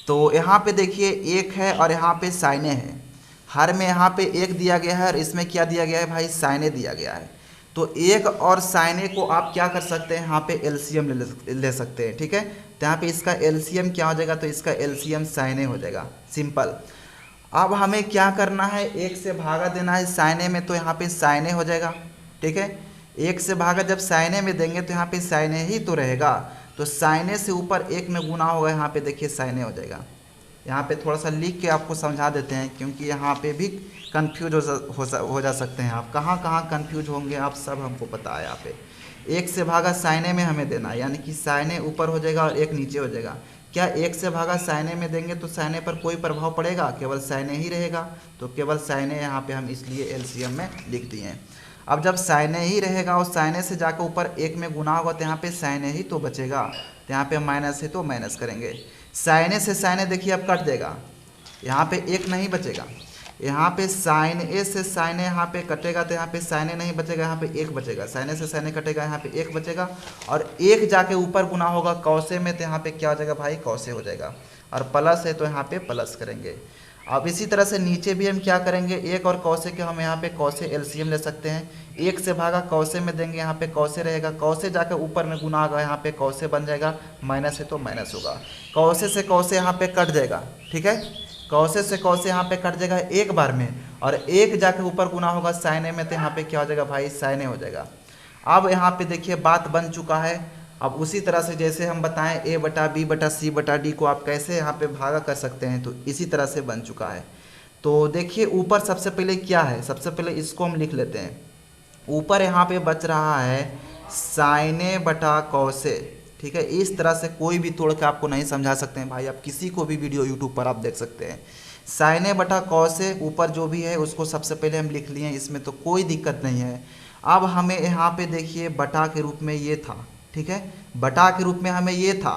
तो यहाँ पे देखिए एक है और यहाँ पे sin a है, हर में यहाँ पे एक दिया गया है और इसमें क्या दिया गया है भाई, sin a दिया गया है। तो एक और sin a को आप क्या कर सकते हैं, यहाँ पे एलसीएम ले सकते हैं, ठीक है। तो यहाँ पे इसका एलसीएम क्या हो जाएगा, तो इसका एलसीएम sin a हो जाएगा, सिंपल। अब हमें क्या करना है, एक से भागा देना है sin a में, तो यहाँ पे sin a हो जाएगा, ठीक है। एक से भागा जब sin a में देंगे तो यहाँ पे sin a ही तो रहेगा, तो sin a से ऊपर एक में गुना होगा, यहाँ पे देखिए sin a हो जाएगा। यहाँ पे थोड़ा सा लिख के आपको समझा देते हैं, क्योंकि यहाँ पे भी कंफ्यूज हो जा सकते हैं आप, कहाँ कहाँ कंफ्यूज होंगे आप सब हमको पता है। यहाँ पे एक से भागा sin a में हमें देना, यानी कि sin a ऊपर हो जाएगा और एक नीचे हो जाएगा। क्या एक से भागा sin a में देंगे तो sin a पर कोई प्रभाव पड़ेगा, केवल sin a ही रहेगा, तो केवल sin a यहाँ पे हम इसलिए एलसीएम में लिख दिए हैं। अब जब sin a ही रहेगा और sin a से जाकर ऊपर एक में गुना होगा तो यहाँ पे sin a ही तो बचेगा, तो यहाँ पे माइनस है तो माइनस करेंगे। sin a से sin a देखिए अब कट देगा, यहाँ पे एक नहीं बचेगा, यहाँ पे sin a से sin a यहाँ पे कटेगा तो यहाँ पे sin a नहीं बचेगा, यहाँ पे एक बचेगा। sin a से sin a कटेगा, यहाँ पे एक बचेगा और एक जाके ऊपर गुना होगा cos a में, तो यहाँ पे क्या हो जाएगा भाई, cos a हो जाएगा। और प्लस है तो यहाँ पे प्लस करेंगे। अब इसी तरह से नीचे भी हम क्या करेंगे, एक और cos a के हम यहाँ पे cos a एलसीएम ले सकते हैं। एक से भागा cos a में देंगे, यहाँ पे cos a रहेगा, cos a जाकर ऊपर में गुना होगा, यहाँ पे cos a बन जाएगा, माइनस है तो माइनस होगा। cos a से cos a यहाँ पे कट जाएगा, ठीक है, cos a से cos a यहाँ पे कट जाएगा एक बार में, और एक जाके ऊपर गुना होगा sin a में, तो यहाँ पे क्या हो जाएगा भाई, sin a हो जाएगा। अब यहाँ पे देखिए बात बन चुका है। अब उसी तरह से जैसे हम बताएं a बटा b बटा c बटा d को आप कैसे यहाँ पे भागा कर सकते हैं, तो इसी तरह से बन चुका है। तो देखिए ऊपर सबसे पहले क्या है, सबसे पहले इसको हम लिख लेते हैं। ऊपर यहाँ पे बच रहा है sin a बटा cos a, ठीक है। इस तरह से कोई भी तोड़ के आपको नहीं समझा सकते हैं भाई, आप किसी को भी वीडियो यूट्यूब पर आप देख सकते हैं। sin a बटा cos a ऊपर जो भी है उसको सबसे पहले हम लिख लिए, इसमें तो कोई दिक्कत नहीं है। अब हमें यहाँ पे देखिए बटा के रूप में ये था, ठीक है, बटा के रूप में हमें ये था,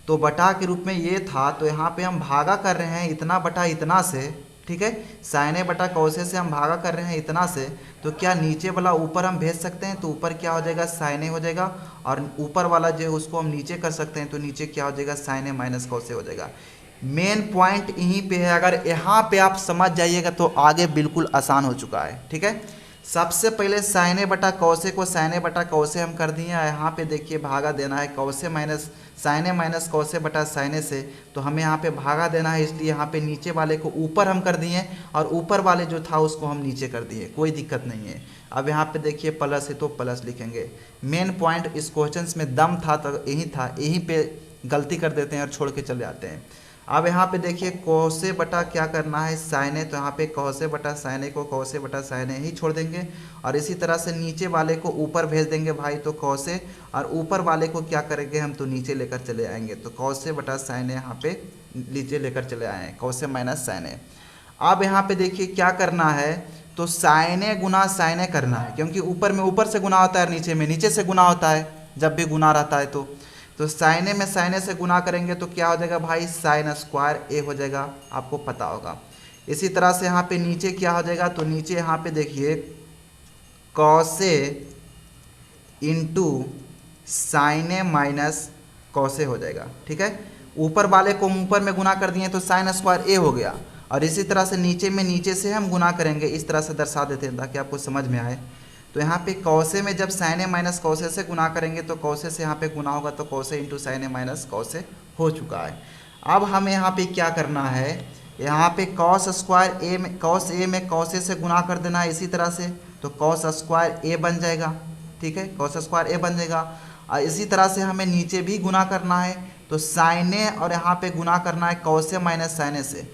तो बटा के रूप में ये था, तो यहाँ पे हम भागा कर रहे हैं इतना बटा इतना से, ठीक है। sin a बटा cos a से हम भागा कर रहे हैं इतना से, तो क्या नीचे वाला ऊपर हम भेज सकते हैं, तो ऊपर क्या हो जाएगा, sin a हो जाएगा, और ऊपर वाला जो है उसको हम नीचे कर सकते हैं, तो नीचे क्या हो जाएगा, sin a minus cos a हो जाएगा। मेन पॉइंट यहीं पे है, अगर यहाँ पे आप समझ जाइएगा तो आगे बिल्कुल आसान हो चुका है, ठीक है। सबसे पहले sin a बटा cos a को sin a बटा cos a हम कर दिए, यहाँ पे देखिए भागा देना है cos a minus sin a minus cos a बटा sin a से, तो हमें यहाँ पे भागा देना है, इसलिए यहाँ पे नीचे वाले को ऊपर हम कर दिए और ऊपर वाले जो था उसको हम नीचे कर दिए, कोई दिक्कत नहीं है। अब यहाँ पे देखिए प्लस है तो प्लस लिखेंगे। मेन पॉइंट इस क्वेश्चन में दम था तो यही था, यहीं पर गलती कर देते हैं और छोड़ के चले जाते हैं। अब यहाँ पे देखिए कोसे बटा क्या करना है साइन ए, तो यहाँ पे कोसे बटा साइन ए को कोसे बटा साइन ए ही छोड़ देंगे और इसी तरह से नीचे वाले को ऊपर भेज देंगे भाई, तो कोसे, और ऊपर वाले को क्या करेंगे हम, तो नीचे लेकर चले आएंगे, तो कोसे बटा साइन ए यहाँ पे नीचे लेकर चले आए, कोसे माइनस साइन ए। अब यहाँ पे देखिए क्या करना है, तो साइन ए गुना साइन ए करना है, क्योंकि ऊपर में ऊपर से गुना होता है, नीचे में नीचे से गुना होता है जब भी गुना रहता है। तो साइन ए में साइन ए से गुना करेंगे तो क्या हो जाएगा भाई, साइन स्क्वायर ए हो जाएगा, आपको पता होगा। इसी तरह से यहाँ पे नीचे क्या हो जाएगा, तो नीचे यहाँ पे देखिए कॉसे इंटू साइन ए माइनस कॉसे हो जाएगा, ठीक है। ऊपर वाले को ऊपर में गुना कर दिए तो साइन स्क्वायर ए हो गया, और इसी तरह से नीचे में नीचे से हम गुना करेंगे, इस तरह से दर्शा देते हैं ताकि आपको समझ में आए। तो यहाँ पे कौसे में जब साइन ए माइनस कौसे से गुना करेंगे तो कौसे से यहाँ पे गुना होगा, तो कौसे इंटू साइन ए माइनस कौसे हो चुका है। अब हमें यहाँ पे क्या करना है, यहाँ पे कॉस स्क्वायर ए में कॉस ए में कौसे से गुना कर देना है इसी तरह से, तो कॉस स्क्वायर ए बन जाएगा, ठीक है, कॉस स्क्वायर ए बन जाएगा। और इसी तरह से हमें नीचे भी गुना करना है, तो साइन ए और यहाँ पे गुना करना है कौसे माइनस साइन ए से।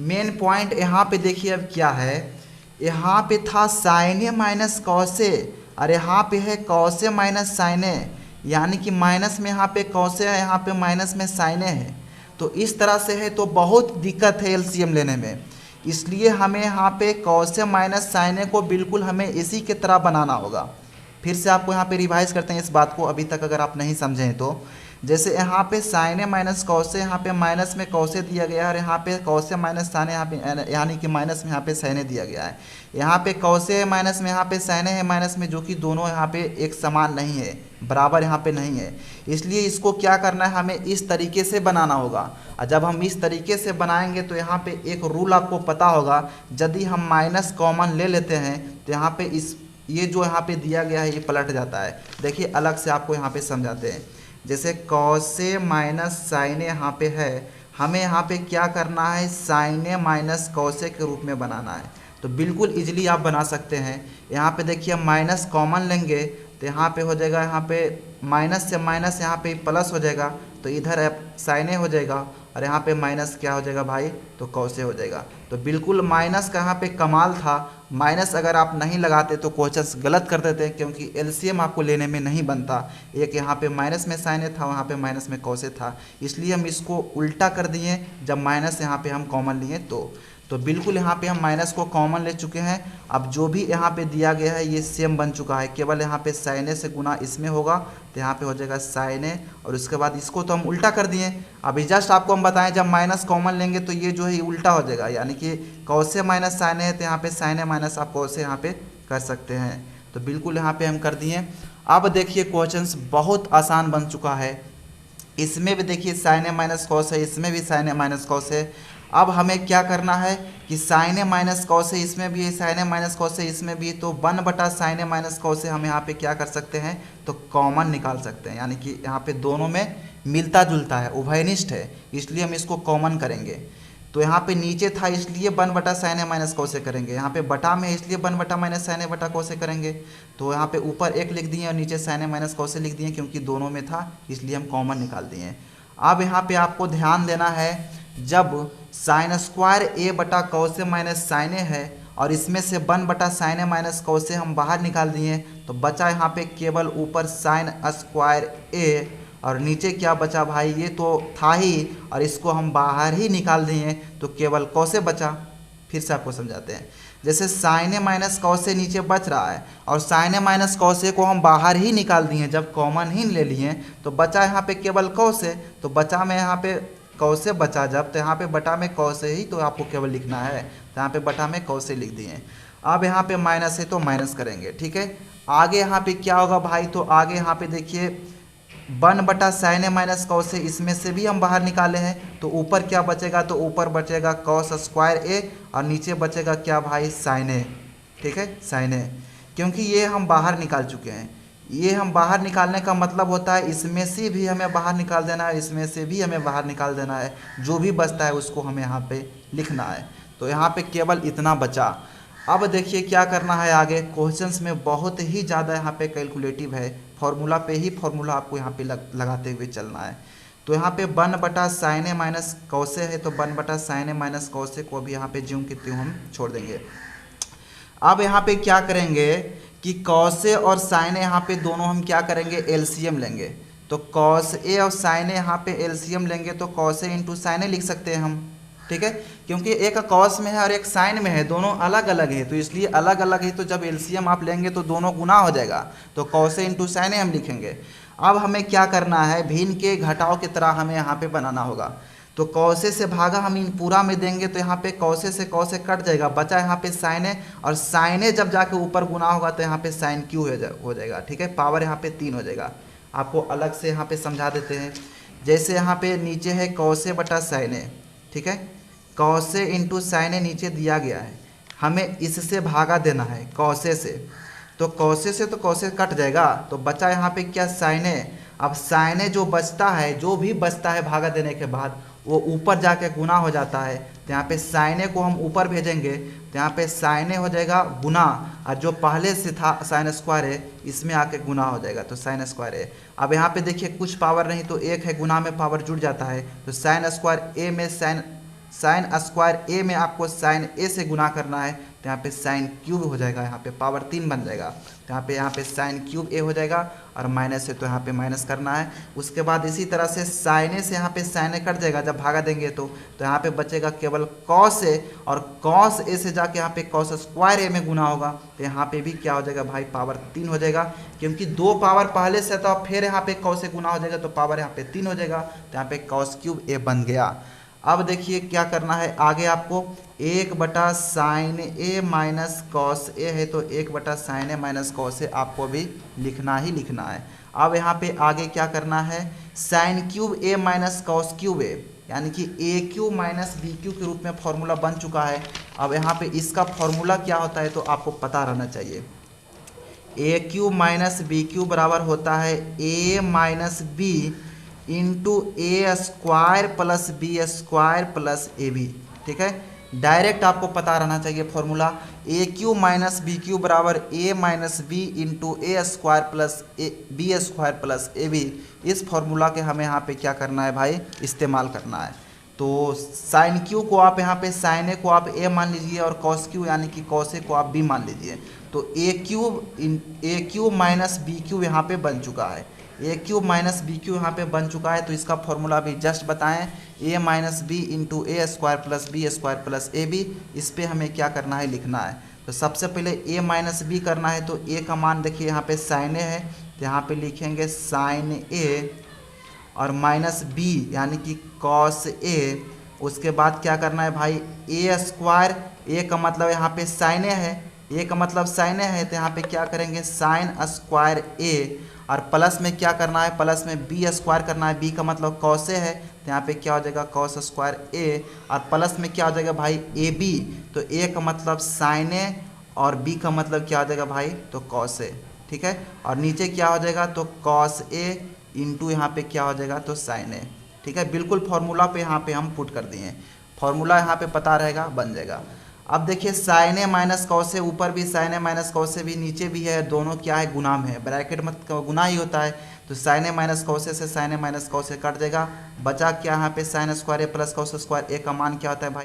मेन पॉइंट यहाँ पे देखिए अब क्या है, यहाँ पे था साइन ए माइनस कौसे और यहाँ पे है कौसे माइनस साइन ए, यानी कि माइनस में यहाँ पे कौसे है, यहाँ पे माइनस में साइन ए है। तो इस तरह से है तो बहुत दिक्कत है एलसीएम लेने में, इसलिए हमें यहाँ पे कौसे माइनस साइन ए को बिल्कुल हमें इसी के तरह बनाना होगा। फिर से आपको यहाँ पे रिवाइज करते हैं इस बात को, अभी तक अगर आप नहीं समझें तो। जैसे यहाँ पे साइन ए माइनस कौसे, यहाँ पे माइनस में कौसे दिया गया है, और यहाँ पे कौसे माइनस साइन ए, यहाँ पे यानी कि माइनस में यहाँ पे साइन ए दिया गया है। यहाँ पे कौसे है माइनस में, यहाँ पे साइन ए है माइनस में, जो कि दोनों यहाँ पे एक समान नहीं है, बराबर यहाँ पे नहीं है। इसलिए इसको क्या करना है, हमें इस तरीके से बनाना होगा। और जब हम इस तरीके से बनाएंगे तो यहाँ पे एक रूल आपको पता होगा, यदि हम माइनस कॉमन ले लेते हैं तो यहाँ पे ये जो यहाँ पे दिया गया है ये पलट जाता है। देखिए अलग से आपको यहाँ पे समझाते हैं। जैसे कौसे माइनस साइन ए यहाँ पे है, हमें यहाँ पे क्या करना है, साइन ए माइनस कौसे के रूप में बनाना है। तो बिल्कुल इजीली आप बना सकते हैं। यहाँ पे देखिए माइनस कॉमन लेंगे तो यहाँ पे हो जाएगा, यहाँ पे माइनस से माइनस यहाँ पे प्लस हो जाएगा, तो इधर साइन ए हो जाएगा, और यहाँ पे माइनस क्या हो जाएगा भाई, तो कौसे हो जाएगा। तो बिल्कुल माइनस का यहाँ पे कमाल था। माइनस अगर आप नहीं लगाते तो क्वेश्चन गलत कर देते हैं, क्योंकि एलसीएम आपको लेने में नहीं बनता। एक यहाँ पे माइनस में साइन ए था, वहाँ पे माइनस में कौसे था, इसलिए हम इसको उल्टा कर दिए जब माइनस यहाँ पे हम कॉमन लिए तो बिल्कुल यहाँ पे हम माइनस को कॉमन ले चुके हैं। अब जो भी यहाँ पे दिया गया है ये सेम बन चुका है, केवल यहाँ पे साइन ए से गुना इसमें होगा, तो यहाँ पे हो जाएगा साइन ए, और उसके बाद इसको तो हम उल्टा कर दिए। अभी जस्ट आपको हम बताएं जब माइनस कॉमन लेंगे तो ये जो है उल्टा हो जाएगा, यानी कि कौसे माइनस साइन ए है तो यहाँ पे साइन ए माइनस आप कौसे यहाँ पे कर सकते हैं। तो बिल्कुल यहाँ पे हम कर दिए। अब देखिए क्वेश्चन बहुत आसान बन चुका है। इसमें भी देखिए साइन ए माइनस कॉस है, इसमें भी साइन ए माइनस कॉस है। अब हमें क्या करना है कि साइन ए माइनस कॉस है, इसमें भी है, साइन ए माइनस कॉस है, इसमें भी, तो 1 बटा साइन ए माइनस कॉस है हम यहाँ पे क्या कर सकते हैं, तो कॉमन निकाल सकते हैं। यानी कि यहाँ पे दोनों में मिलता जुलता है, उभयनिष्ठ है, इसलिए हम इसको कॉमन करेंगे। तो यहाँ पे नीचे था इसलिए 1 बटा साइन ए माइनस कॉसे करेंगे, यहाँ पे बटा में इसलिए 1 बटा माइनस साइन ए बटा कॉसे करेंगे। तो यहाँ पे ऊपर 1 लिख दिए और नीचे साइन ए माइनस कॉसे लिख दिए, क्योंकि दोनों में था इसलिए हम कॉमन निकाल दिए। अब यहाँ पे आपको ध्यान देना है, जब साइन स्क्वायर ए बटा कौसे माइनस साइन ए है और इसमें से 1 बटा साइन ए माइनस कौसे हम बाहर निकाल दिए, तो बचा यहाँ पे केवल ऊपर साइन स्क्वायर ए और नीचे क्या बचा भाई, ये तो था ही और इसको हम बाहर ही निकाल दिए, तो केवल कौसे बचा। फिर से आपको समझाते हैं। जैसे साइन ए माइनस कौसे नीचे बच रहा है और साइन ए माइनस कौसे को हम बाहर ही निकाल दिए, जब कॉमन ही ले लिए तो बचा यहाँ पे केवल कौसे। तो बचा में यहाँ पे कौसे बचा जब, तो यहाँ पे बटा में कौसे ही तो आपको केवल लिखना है, तो यहाँ पे बटा में कौसे लिख दिए। अब यहाँ पे माइनस है तो माइनस करेंगे, ठीक है। आगे यहाँ पे क्या होगा भाई, तो आगे यहाँ पे देखिए 1 बटा साइन ए माइनस कौसे, इसमें से भी हम बाहर निकाले हैं, तो ऊपर क्या बचेगा, तो ऊपर बचेगा कॉस स्क्वायर ए और नीचे बचेगा क्या भाई, साइन ए, ठीक है, साइन ए। क्योंकि ये हम बाहर निकाल चुके हैं, ये हम बाहर निकालने का मतलब होता है इसमें से भी हमें बाहर निकाल देना है, इसमें से भी हमें बाहर निकाल देना है, जो भी बचता है उसको हमें यहाँ पे लिखना है। तो यहाँ पे केवल इतना बचा। अब देखिए क्या करना है आगे, क्वेश्चंस में बहुत ही ज़्यादा यहाँ पे कैलकुलेटिव है, फॉर्मूला पे ही फॉर्मूला आपको यहाँ पे लगाते हुए चलना है। तो यहाँ पे 1/sin A माइनस कौसे है, तो 1/sin A माइनस कौसे को भी यहाँ पे ज्यों की त्यों हम छोड़ देंगे। अब यहाँ पे क्या करेंगे कि कॉस ए और साइन ए यहाँ पे दोनों हम क्या करेंगे, एलसीएम लेंगे। तो कॉस ए और साइन ए यहाँ पे एलसीएम लेंगे तो कॉस ए इंटू साइन ए लिख सकते हैं हम, ठीक है, क्योंकि एक कॉस में है और एक साइन में है, दोनों अलग अलग है, तो इसलिए अलग अलग है, तो जब एलसीएम आप लेंगे तो दोनों गुना हो जाएगा, तो कॉस ए इंटू साइन ए हम लिखेंगे। अब हमें क्या करना है, भिन्न के घटाव की तरह हमें यहाँ पे बनाना होगा। तो कौसे से भागा हम इन पूरा में देंगे तो यहाँ पे कौसे से कौसे कट जाएगा, बचा यहाँ पे साइन ए, और साइन ए जब जाके ऊपर गुना होगा तो यहाँ पे साइन क्यू हो जाएगा, ठीक है, पावर यहाँ पे 3 हो जाएगा। आपको अलग से यहाँ पे समझा देते हैं। जैसे यहाँ पे नीचे है कौसे बटा साइन ए, ठीक है, कौसे इंटू साइन ए नीचे दिया गया है, हमें इससे भागा देना है कौसे से, तो कौसे से तो कौसे कट जाएगा, तो बचा यहाँ पे क्या, साइन ए। अब साइन ए जो बचता है, जो भी बचता है भागा देने के बाद वो ऊपर जाके गुना हो जाता है, तो यहाँ पे साइन ए को हम ऊपर भेजेंगे तो यहाँ पे साइन ए हो जाएगा गुना, और जो पहले से था साइन स्क्वायर ए इसमें आके गुना हो जाएगा, तो साइन स्क्वायर ए। अब यहाँ पे देखिए कुछ पावर नहीं तो एक है, गुना में पावर जुड़ जाता है, तो साइन स्क्वायर ए में साइन स्क्वायर ए में आपको साइन ए से गुना करना है, तो यहाँ पे साइन क्यूब हो जाएगा, यहाँ पे पावर 3 बन जाएगा, तो यहाँ पे साइन क्यूब ए हो जाएगा, और माइनस है तो यहाँ पे माइनस करना है। उसके बाद इसी तरह से साइन ए से यहाँ पे साइन ए कट जाएगा जब भागा देंगे तो यहाँ पे बचेगा केवल कॉस ए, और कॉस ए से जाके यहाँ पे कॉस स्क्वायर ए में गुना होगा, तो यहाँ पे भी क्या हो जाएगा भाई, पावर 3 हो जाएगा, क्योंकि 2 पावर पहले से तो फिर यहाँ पे कॉस ए गुना हो जाएगा तो पावर यहाँ पे 3 हो जाएगा, तो यहाँ पे कॉस क्यूब ए बन गया। अब देखिए क्या करना है आगे आपको, 1/sin A minus cos A है तो 1/sin A minus cos A आपको भी लिखना ही लिखना है। अब यहाँ पे आगे क्या करना है, साइन क्यूब ए माइनस कॉस क्यूब ए, यानी कि ए क्यू माइनस बी क्यू के रूप में फॉर्मूला बन चुका है। अब यहाँ पे इसका फॉर्मूला क्या होता है तो आपको पता रहना चाहिए, A cube minus B cube बराबर होता है A minus B into A square plus B square plus A B, ठीक है, डायरेक्ट आपको पता रहना चाहिए formula, A cube minus B cube बराबर A minus B into A square plus B square plus A B. इस formula के हमें यहाँ पे क्या करना है भाई, इस्तेमाल करना है। तो साइन क्यू को आप यहाँ पे साइन ए को आप ए मान लीजिए, और कॉस क्यू यानी कि कॉस ए को आप बी मान लीजिए, तो ए क्यू माइनस बी क्यू यहाँ पे बन चुका है, ए क्यू माइनस बी क्यू यहाँ पे बन चुका है, तो इसका फॉर्मूला भी जस्ट बताएं, A minus B into A square plus B square plus A B. इस पर हमें क्या करना है, लिखना है। तो सबसे पहले ए माइनस बी करना है, तो ए का मान देखिए यहाँ पे साइन ए है, तो यहाँ पे लिखेंगे साइन ए, और माइनस बी यानी कि कॉस ए। उसके बाद क्या करना है भाई, ए स्क्वायर, ए का मतलब यहाँ पे साइन ए है, ए का मतलब साइन ए है, तो यहाँ पे क्या करेंगे साइन स्क्वायर ए, और प्लस में क्या करना है, प्लस में बी स्क्वायर करना है, बी का मतलब कॉस ए है, तो यहाँ पे क्या हो जाएगा कॉस स्क्वायर ए, और प्लस में क्या हो जाएगा भाई ए बी, तो ए का मतलब साइन ए और बी का मतलब क्या हो जाएगा भाई, तो कॉस ए, ठीक है, और नीचे क्या हो जाएगा तो कॉस ए इंटू यहाँ पे क्या हो जाएगा तो साइन ए, ठीक है, बिल्कुल फॉर्मूला पे यहाँ पे हम पुट कर दिए, फॉर्मूला यहाँ पे पता रहेगा, बन जाएगा। अब देखिए sign A minus cos A, ऊपर भी sign A minus cos A भी, नीचे भी है, दोनों क्या है गुना में है, ब्रैकेट मत गुना ही होता है, तो sign A minus cos A से sign A minus cos A cut जाएगा, बचा क्या यहाँ पे साइन स्क्वायर ए प्लस कॉस स्क्वायर ए का मान क्या होता है भाई